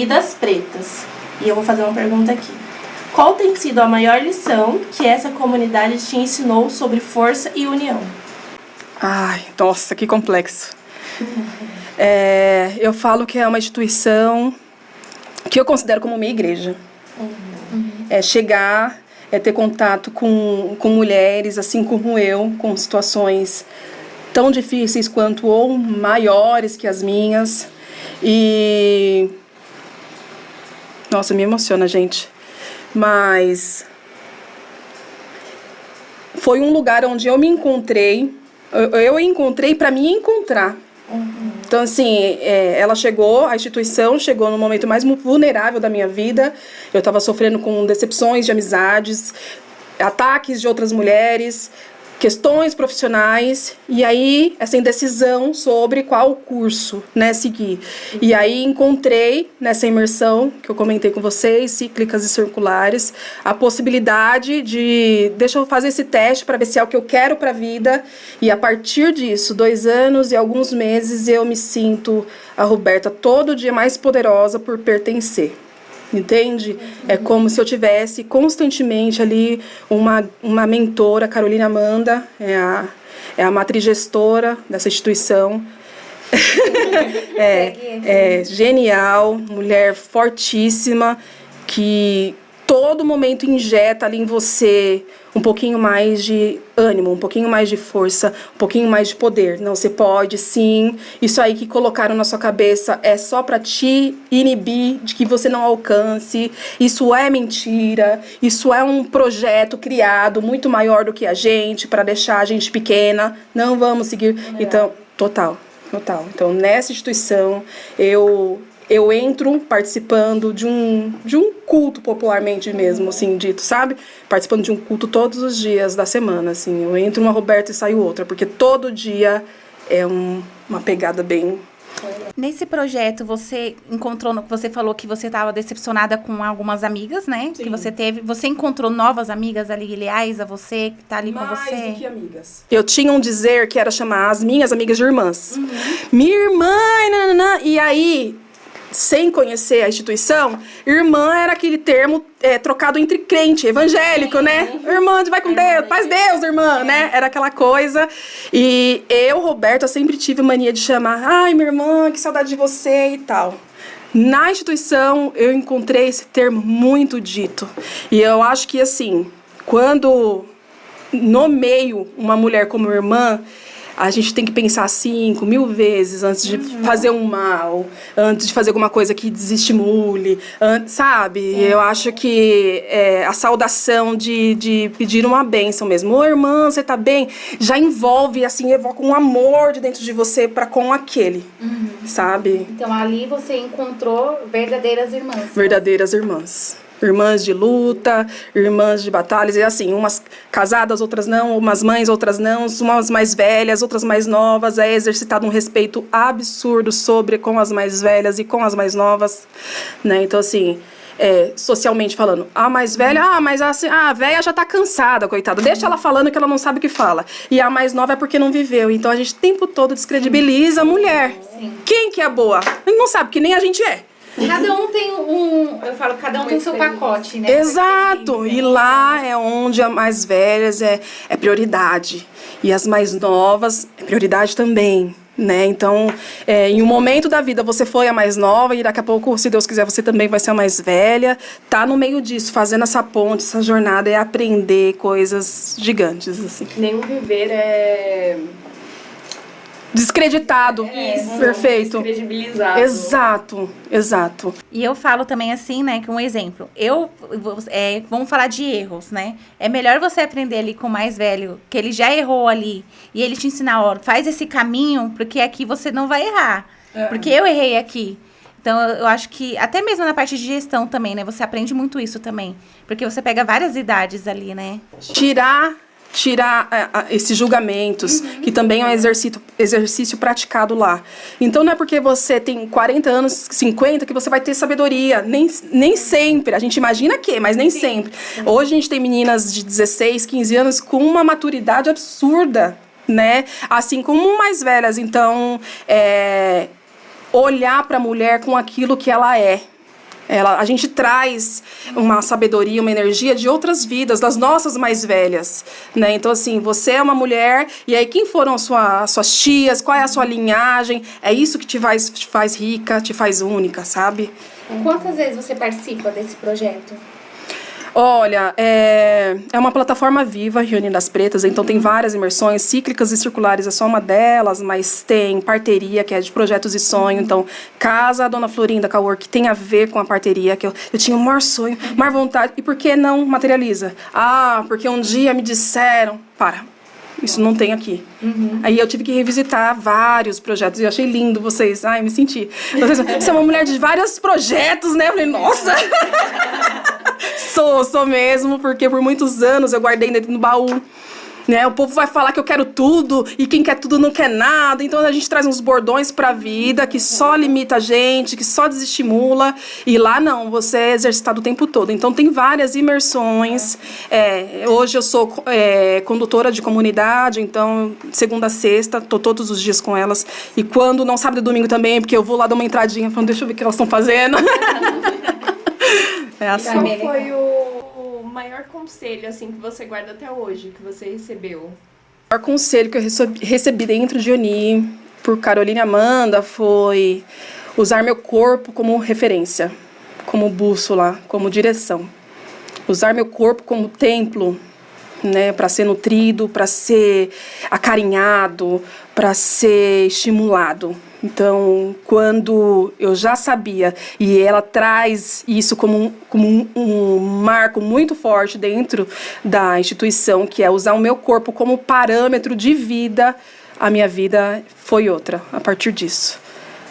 das Pretas. E eu vou fazer uma pergunta aqui. Qual tem sido a maior lição que essa comunidade te ensinou sobre força e união? Ai, nossa, que complexo. Eu falo que é uma instituição que eu considero como minha igreja. É chegar, ter contato com mulheres, assim como eu, com situações tão difíceis quanto ou maiores que as minhas. E... Nossa, me emociona, gente. Mas... foi um lugar onde eu me encontrei. Eu encontrei para me encontrar. Então, assim, ela chegou, a instituição chegou no momento mais vulnerável da minha vida. Eu estava sofrendo com decepções de amizades, ataques de outras mulheres, questões profissionais, e aí essa indecisão sobre qual curso, né, seguir. E aí encontrei nessa imersão que eu comentei com vocês, cíclicas e circulares, a possibilidade de, deixa eu fazer esse teste para ver se é o que eu quero para a vida, e a partir disso, 2 anos e alguns meses, eu me sinto a Roberta todo dia mais poderosa por pertencer. Entende? É como se eu tivesse constantemente ali uma mentora, Carolina Amanda, é a matriz gestora dessa instituição. É genial, mulher fortíssima, que todo momento injeta ali em você um pouquinho mais de ânimo, um pouquinho mais de força, um pouquinho mais de poder. Não, você pode, sim. Isso aí que colocaram na sua cabeça é só pra te inibir de que você não alcance. Isso é mentira. Isso é um projeto criado muito maior do que a gente, pra deixar a gente pequena. Não vamos seguir. Então, total. Então, nessa instituição, eu entro participando de um culto, popularmente mesmo, assim, dito, sabe? Participando de um culto todos os dias da semana, assim. Eu entro uma Roberta e saio outra, porque todo dia é uma pegada bem... Nesse projeto, você falou que você estava decepcionada com algumas amigas, né? Sim. Que você teve. Você encontrou novas amigas ali, leais a você, que tá ali com você? Mais do que amigas. Eu tinha um dizer que era chamar as minhas amigas de irmãs. Minha irmã, nananã, e aí... sem conhecer a instituição, irmã era aquele termo trocado entre crente, evangélico, né? Irmã, vai com Deus, paz Deus, irmã, né? Era aquela coisa. E eu, Roberta, sempre tive mania de chamar, ai, minha irmã, que saudade de você e tal. Na instituição, eu encontrei esse termo muito dito. E eu acho que, assim, quando nomeio uma mulher como irmã, a gente tem que pensar 5.000 vezes antes de fazer um mal, antes de fazer alguma coisa que desestimule, sabe? Eu acho que a saudação de pedir uma bênção mesmo. Ô, irmã, você tá bem? Já envolve, assim, evoca um amor de dentro de você para com aquele, sabe? Então, ali você encontrou verdadeiras irmãs. Verdadeiras irmãs. Irmãs de luta, irmãs de batalhas, e assim, umas casadas, outras não, umas mães, outras não, umas mais velhas, outras mais novas. É exercitado um respeito absurdo sobre com as mais velhas e com as mais novas, né? Então, assim, socialmente falando, a mais velha, mas assim, a velha já tá cansada, coitada, deixa ela falando que ela não sabe o que fala. E a mais nova é porque não viveu. Então, a gente o tempo todo descredibiliza a mulher. Sim. Quem que é boa? Ele não sabe, que nem a gente é. Cada um tem eu falo, cada um tem seu pacote, né? Exato, e lá é onde as mais velhas é prioridade, e as mais novas é prioridade também, né? Então, em um momento da vida você foi a mais nova e daqui a pouco, se Deus quiser, você também vai ser a mais velha. Tá no meio disso, fazendo essa ponte, essa jornada, é aprender coisas gigantes, assim. Nenhum viver é... descreditado. Isso, perfeito. Descredibilizado. Exato. E eu falo também assim, né, que um exemplo. Vamos falar de erros, né? É melhor você aprender ali com o mais velho, que ele já errou ali, e ele te ensinar, ó, faz esse caminho, porque aqui você não vai errar. Porque eu errei aqui. Então, eu acho que, até mesmo na parte de gestão também, né? Você aprende muito isso também. Porque você pega várias idades ali, né? Tirar esses julgamentos, que também é um exercício praticado lá. Então, não é porque você tem 40 anos, 50, que você vai ter sabedoria. Nem sempre. A gente imagina que, mas nem sempre. Hoje, a gente tem meninas de 16, 15 anos com uma maturidade absurda, né? Assim como mais velhas. Então, olhar para a mulher com aquilo que ela é. A gente traz uma sabedoria, uma energia de outras vidas, das nossas mais velhas, né? Então, assim, você é uma mulher, e aí quem foram suas tias, qual é a sua linhagem? É isso que te faz rica, te faz única, sabe? Quantas vezes você participa desse projeto? Olha, é uma plataforma viva, Reunião das Pretas, então tem várias imersões, cíclicas e circulares é só uma delas, mas tem parteria, que é de projetos e sonho, então Casa Dona Florinda Cowork, que tem a ver com a parteria, que eu tinha o maior sonho, maior vontade, e por que não materializa? Porque um dia me disseram, isso não tem aqui. Aí eu tive que revisitar vários projetos, e eu achei lindo vocês, me senti. Você é uma mulher de vários projetos, né? Eu falei, nossa! Sou mesmo, porque por muitos anos eu guardei dentro do baú, né? O povo vai falar que eu quero tudo, e quem quer tudo não quer nada. Então a gente traz uns bordões pra vida que só limita a gente, que só desestimula. E lá não, você é exercitado o tempo todo. Então tem várias imersões. Hoje eu sou condutora de comunidade, então segunda a sexta, tô todos os dias com elas. E quando não, sábado e domingo também, porque eu vou lá dar uma entradinha, falando, deixa eu ver o que elas estão fazendo. Assim. Qual foi o maior conselho, assim, que você guarda até hoje, que você recebeu? O maior conselho que eu recebi dentro de Oni, por Caroline Amanda, foi usar meu corpo como referência, como bússola, como direção. Usar meu corpo como templo, né, para ser nutrido, para ser acarinhado, para ser estimulado. Então, quando eu já sabia, e ela traz isso como um marco muito forte dentro da instituição, que é usar o meu corpo como parâmetro de vida, a minha vida foi outra a partir disso.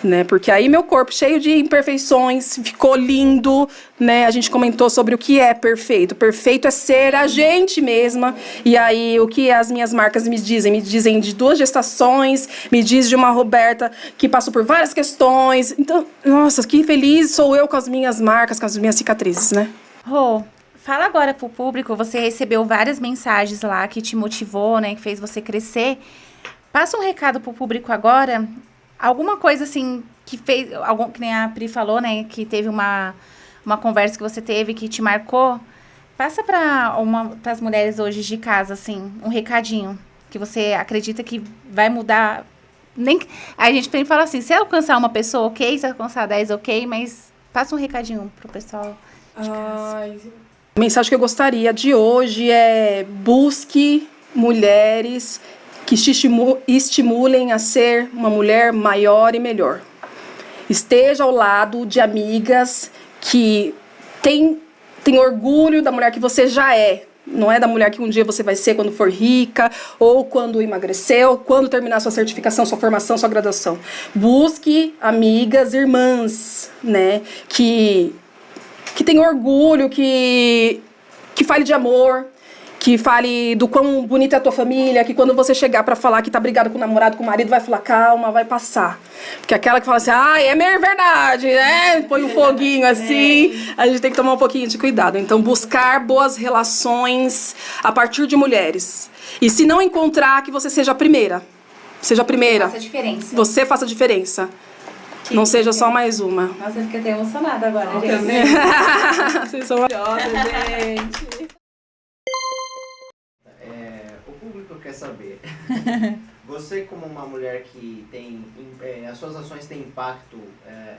Né? Porque aí meu corpo cheio de imperfeições, ficou lindo, né? A gente comentou sobre o que é perfeito. Perfeito é ser a gente mesma. E aí o que as minhas marcas me dizem? Me dizem de 2 gestações, me diz de uma Roberta que passou por várias questões. Então, nossa, que feliz sou eu com as minhas marcas, com as minhas cicatrizes, né? Rô, fala agora pro público, você recebeu várias mensagens lá que te motivou, né? Que fez você crescer. Passa um recado pro público agora. Alguma coisa, assim, que fez... que nem a Pri falou, né? Que teve uma conversa que você teve que te marcou. Passa para as mulheres hoje de casa, assim, um recadinho. Que você acredita que vai mudar Nem, a gente sempre fala assim, se alcançar uma pessoa, ok. Se alcançar 10, ok. Mas passa um recadinho pro pessoal. A mensagem que eu gostaria de hoje é: busque mulheres que te estimulem a ser uma mulher maior e melhor. Esteja ao lado de amigas que têm orgulho da mulher que você já é. Não é da mulher que um dia você vai ser quando for rica, ou quando emagreceu, quando terminar sua certificação, sua formação, sua graduação. Busque amigas, irmãs, né? Que tem orgulho, que fale de amor, que fale do quão bonita é a tua família, que quando você chegar pra falar que tá brigado com o namorado, com o marido, vai falar, calma, vai passar. Porque aquela que fala assim, é mesmo verdade, né? Põe um foguinho assim, a gente tem que tomar um pouquinho de cuidado. Então, buscar boas relações a partir de mulheres. E se não encontrar, que você seja a primeira. Seja a primeira. Faça a diferença. Você faça a diferença. Não seja só mais uma. Nossa, eu fiquei até emocionada agora, gente. Vocês são maravilhosas, gente. O público quer saber. Você, como uma mulher que tem... as suas ações têm impacto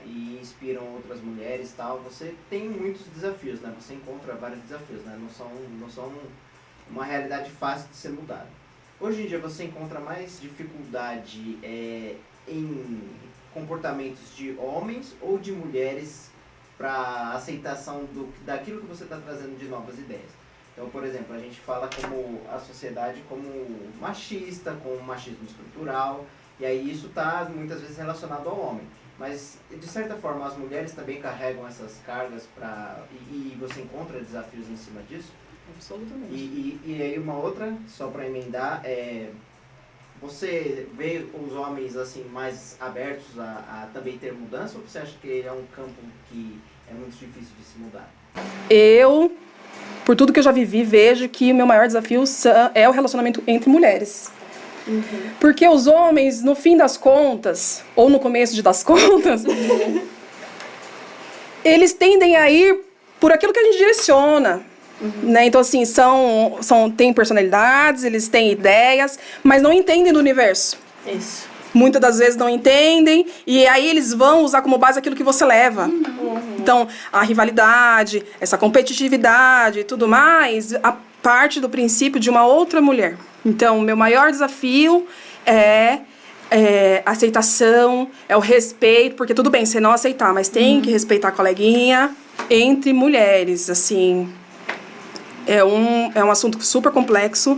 e inspiram outras mulheres e tal, você tem muitos desafios, né? Você encontra vários desafios, né? Não são uma realidade fácil de ser mudada. Hoje em dia você encontra mais dificuldade em comportamentos de homens ou de mulheres para aceitação daquilo que você está trazendo de novas ideias. Então, por exemplo, a gente fala como a sociedade como machista, com machismo estrutural, e aí isso está muitas vezes relacionado ao homem. Mas, de certa forma, as mulheres também carregam essas cargas e você encontra desafios em cima disso? Absolutamente. E aí uma outra, só para emendar, você vê os homens assim mais abertos a também ter mudança, ou você acha que é um campo que é muito difícil de se mudar? Eu, por tudo que eu já vivi, vejo que o meu maior desafio é o relacionamento entre mulheres. Uhum. Porque os homens, no fim das contas, ou no começo das contas, eles tendem a ir por aquilo que a gente direciona. Uhum. Né? Então, assim, têm personalidades, eles têm ideias, mas não entendem do universo. Isso. Muitas das vezes não entendem, e aí eles vão usar como base aquilo que você leva. Uhum. Então, a rivalidade, essa competitividade e tudo mais, a parte do princípio de uma outra mulher. Então, o meu maior desafio é a aceitação, é o respeito, porque tudo bem, você não aceitar, mas tem que respeitar a coleguinha entre mulheres, assim. É um assunto super complexo.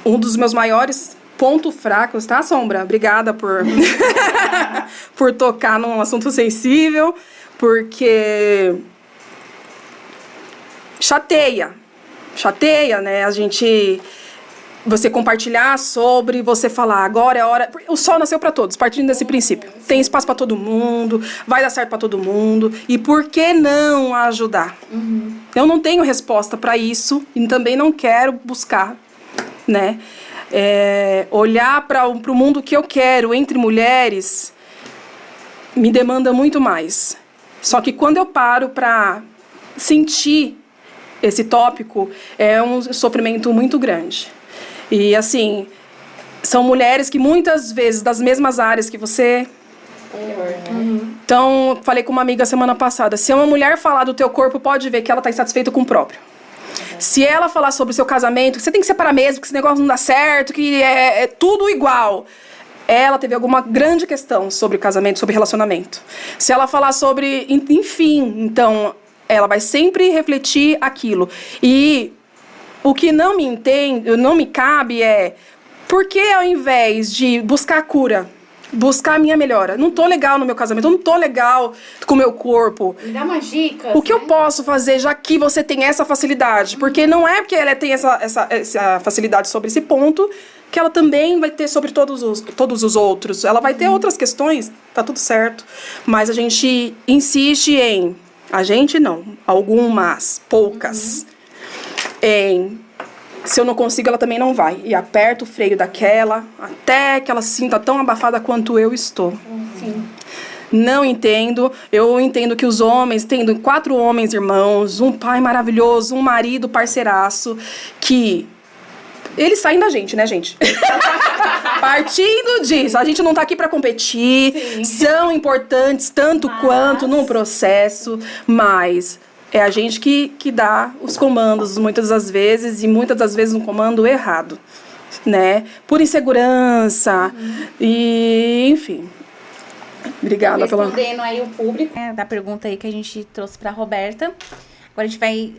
Um dos meus maiores pontos fracos, tá, Sombra? Obrigada por tocar num assunto sensível, porque chateia, né? Você compartilhar sobre, você falar, agora é a hora... O sol nasceu para todos, partindo desse princípio. Tem espaço para todo mundo, vai dar certo para todo mundo, e por que não ajudar? Uhum. Eu não tenho resposta para isso, e também não quero buscar, né? Olhar para o mundo que eu quero entre mulheres me demanda muito mais. Só que quando eu paro para sentir esse tópico, é um sofrimento muito grande. E, assim, são mulheres que muitas vezes, das mesmas áreas que você... Uhum. Então, falei com uma amiga semana passada, se uma mulher falar do teu corpo, pode ver que ela está insatisfeita com o próprio. Uhum. Se ela falar sobre o seu casamento, que você tem que separar mesmo, que esse negócio não dá certo, que é tudo igual... Ela teve alguma grande questão sobre casamento, sobre relacionamento. Se ela falar sobre... Enfim, então, ela vai sempre refletir aquilo. E o que não me cabe é... Por que ao invés de buscar a cura, buscar a minha melhora? Não tô legal no meu casamento, não tô legal com o meu corpo. Me dá uma dica. O que eu posso fazer, já que você tem essa facilidade? Porque não é porque ela tem essa facilidade sobre esse ponto... que ela também vai ter sobre todos os outros. Ela vai ter outras questões, tá tudo certo. Mas a gente insiste em... A gente não, algumas, poucas. Se eu não consigo, ela também não vai. E aperta o freio daquela, até que ela se sinta tão abafada quanto eu estou. Sim. Não entendo. Eu entendo que os homens, tendo 4 homens irmãos, um pai maravilhoso, um marido parceiraço, que... Eles saem da gente, né, gente? Partindo disso, a gente não tá aqui para competir, são importantes tanto quanto num processo, mas é a gente que dá os comandos muitas das vezes, e muitas das vezes um comando errado, né? Por insegurança, e enfim. Obrigada pela... Respondendo aí o público, da pergunta aí que a gente trouxe pra Roberta. Agora a gente vai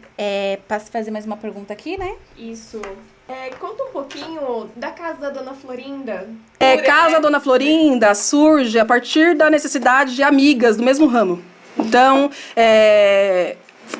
fazer mais uma pergunta aqui, né? Isso. Conta um pouquinho da casa da Dona Florinda. Casa Dona Florinda surge a partir da necessidade de amigas do mesmo ramo. Então,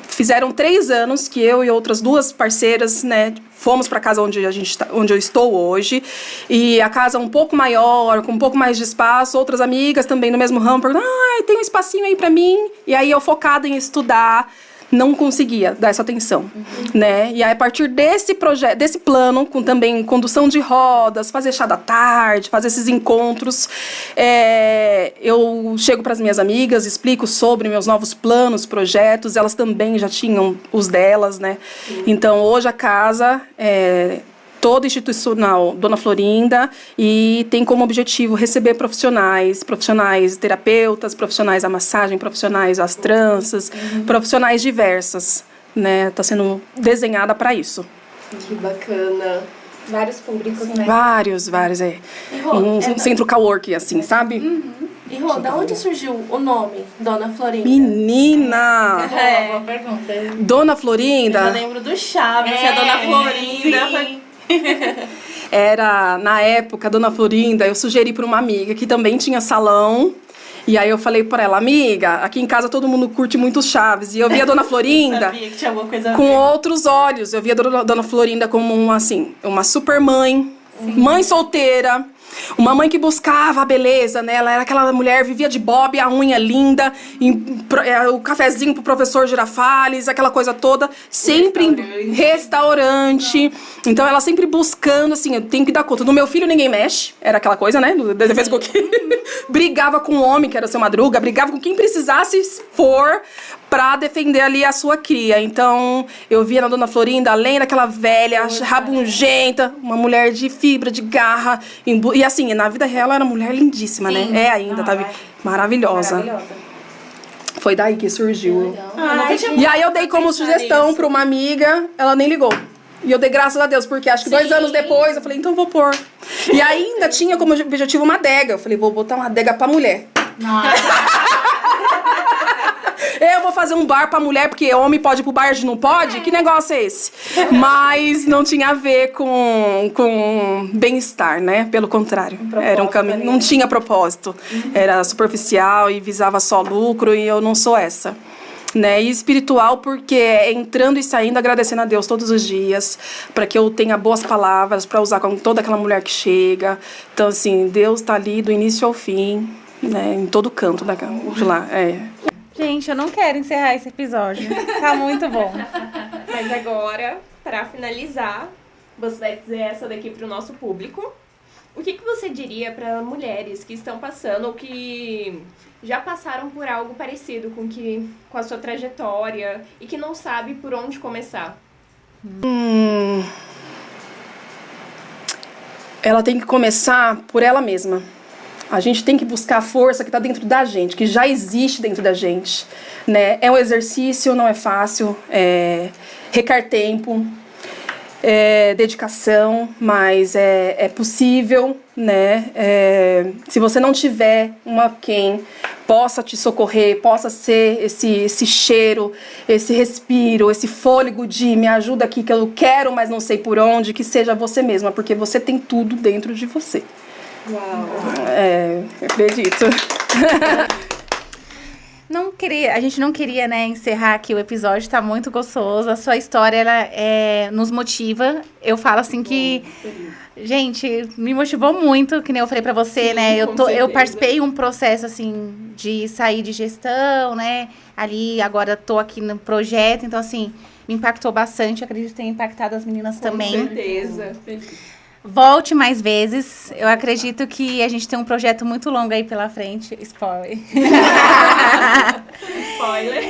fizeram 3 anos que eu e outras 2 parceiras, né, fomos para a casa onde eu estou hoje, e a casa um pouco maior, com um pouco mais de espaço. Outras amigas também no mesmo ramo perguntam: tem um espacinho aí para mim? E aí eu, focada em estudar, não conseguia dar essa atenção, né? E aí, a partir desse projeto, desse plano, com também condução de rodas, fazer chá da tarde, fazer esses encontros, eu chego para as minhas amigas, explico sobre meus novos planos, projetos. Elas também já tinham os delas, né? Então, hoje a casa toda institucional Dona Florinda, e tem como objetivo receber profissionais terapeutas, profissionais da massagem, profissionais das tranças, profissionais diversas, né? Tá sendo desenhada para isso. Que bacana. Vários públicos, né? Vários, um centro coworking, assim, sabe? E Rô, da onde surgiu o nome Dona Florinda? Menina! Boa pergunta. Dona Florinda... Eu lembro do Chaves, a Dona Florinda. Era, na época, Dona Florinda, eu sugeri para uma amiga que também tinha salão. E aí eu falei para ela: amiga, aqui em casa todo mundo curte muito Chaves. E eu via a Dona Florinda Sabia que tinha alguma coisa a com ver. outros olhos. Eu via a Dona Florinda como uma super mãe, mãe solteira. Uma mãe que buscava a beleza, né? Ela era aquela mulher, vivia de bob, a unha linda, o cafezinho pro professor Girafales, aquela coisa toda, sempre em restaurante. Então ela sempre buscando, assim, eu tenho que dar conta. No meu filho ninguém mexe, era aquela coisa, né? Da defesa brigava com o homem, que era o Seu Madruga, brigava com quem precisasse for pra defender ali a sua cria. Então, eu via na Dona Florinda, além daquela velha, rabugenta, uma mulher de fibra, de garra. E assim, na vida real, ela era uma mulher lindíssima, né? É ainda, tá? Maravilhosa. Foi daí que surgiu. E aí eu dei como sugestão pra uma amiga, ela nem ligou. E eu dei graças a Deus, porque acho que 2 anos depois, eu falei: então vou pôr. E ainda tinha como objetivo uma adega. Eu falei: vou botar uma adega pra mulher. Eu vou fazer um bar pra mulher, porque homem pode ir pro bar, a gente não pode? Que negócio é esse? Mas não tinha a ver com bem-estar, né? Pelo contrário. Era um caminho, não tinha propósito. Era superficial e visava só lucro, e eu não sou essa. Né? E espiritual, porque é entrando e saindo, agradecendo a Deus todos os dias, para que eu tenha boas palavras para usar com toda aquela mulher que chega. Então, assim, Deus tá ali do início ao fim, né? Em todo canto de lá. Gente, eu não quero encerrar esse episódio. Tá muito bom. Mas agora, para finalizar, você vai dizer essa daqui pro nosso público. O que você diria para mulheres que estão passando ou que já passaram por algo parecido com a sua trajetória e que não sabe por onde começar? Ela tem que começar por ela mesma. A gente tem que buscar a força que está dentro da gente, que já existe dentro da gente, né? É um exercício, não é fácil, requer tempo, dedicação, mas é possível, né? Se você não tiver quem possa te socorrer, possa ser esse cheiro, esse respiro, esse fôlego de me ajuda aqui que eu quero, mas não sei por onde, que seja você mesma, porque você tem tudo dentro de você. Uau! Acredito. A gente não queria, né, encerrar aqui o episódio, tá muito gostoso. A sua história, ela nos motiva. Eu falo assim que, gente, me motivou muito, que nem eu falei pra você, né? Eu participei de um processo, assim, de sair de gestão, né? Ali, agora tô aqui no projeto, então, assim, me impactou bastante. Acredito ter impactado as meninas também. Com certeza. Volte mais vezes. Eu acredito que a gente tem um projeto muito longo aí pela frente. Spoiler. Spoiler.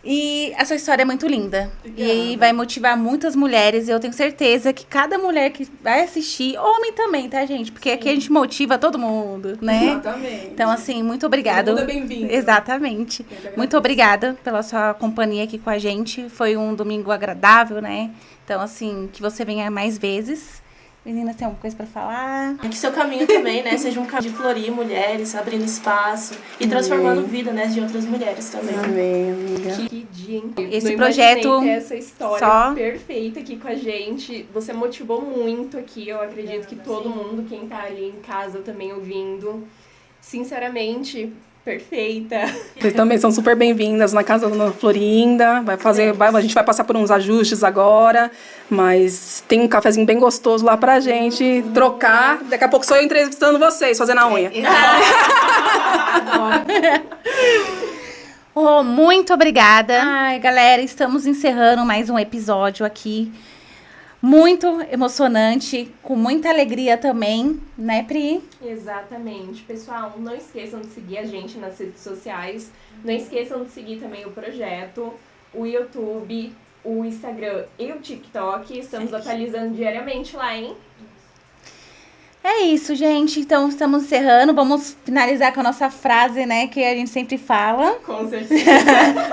E a sua história é muito linda. E vai motivar muitas mulheres. Eu tenho certeza que cada mulher que vai assistir, homem também, tá, gente? Porque aqui a gente motiva todo mundo, né? Exatamente. Então, assim, muito obrigada. Todo mundo é bem-vindo. Exatamente. Muito obrigada pela sua companhia aqui com a gente. Foi um domingo agradável, né? Então, assim, que você venha mais vezes. Meninas, tem alguma coisa pra falar? Que seu caminho também, né, seja um caminho de florir mulheres, abrindo espaço e transformando vida, né, de outras mulheres também. Amém, amiga. Que dia incrível. Esse Não projeto imaginei ter essa história só- perfeita aqui com a gente. Você motivou muito aqui. Eu acredito que todo mundo, quem tá ali em casa também ouvindo, sinceramente, perfeita. Vocês também são super bem-vindas na casa da Dona Florinda. A gente vai passar por uns ajustes agora, mas tem um cafezinho bem gostoso lá pra gente trocar. Daqui a pouco sou eu entrevistando vocês, fazendo a unha. Oh, muito obrigada. Ai, galera, estamos encerrando mais um episódio aqui. Muito emocionante, com muita alegria também, né, Pri? Exatamente. Pessoal, não esqueçam de seguir a gente nas redes sociais. Não esqueçam de seguir também o projeto, o YouTube, o Instagram e o TikTok. Estamos atualizando diariamente lá, hein? É isso, gente. Então, estamos encerrando. Vamos finalizar com a nossa frase, né, que a gente sempre fala. Com certeza.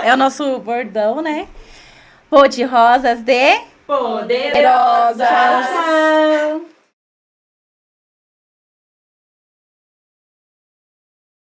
É o nosso bordão, né? Pô de rosas de... Poderosa! Tchau!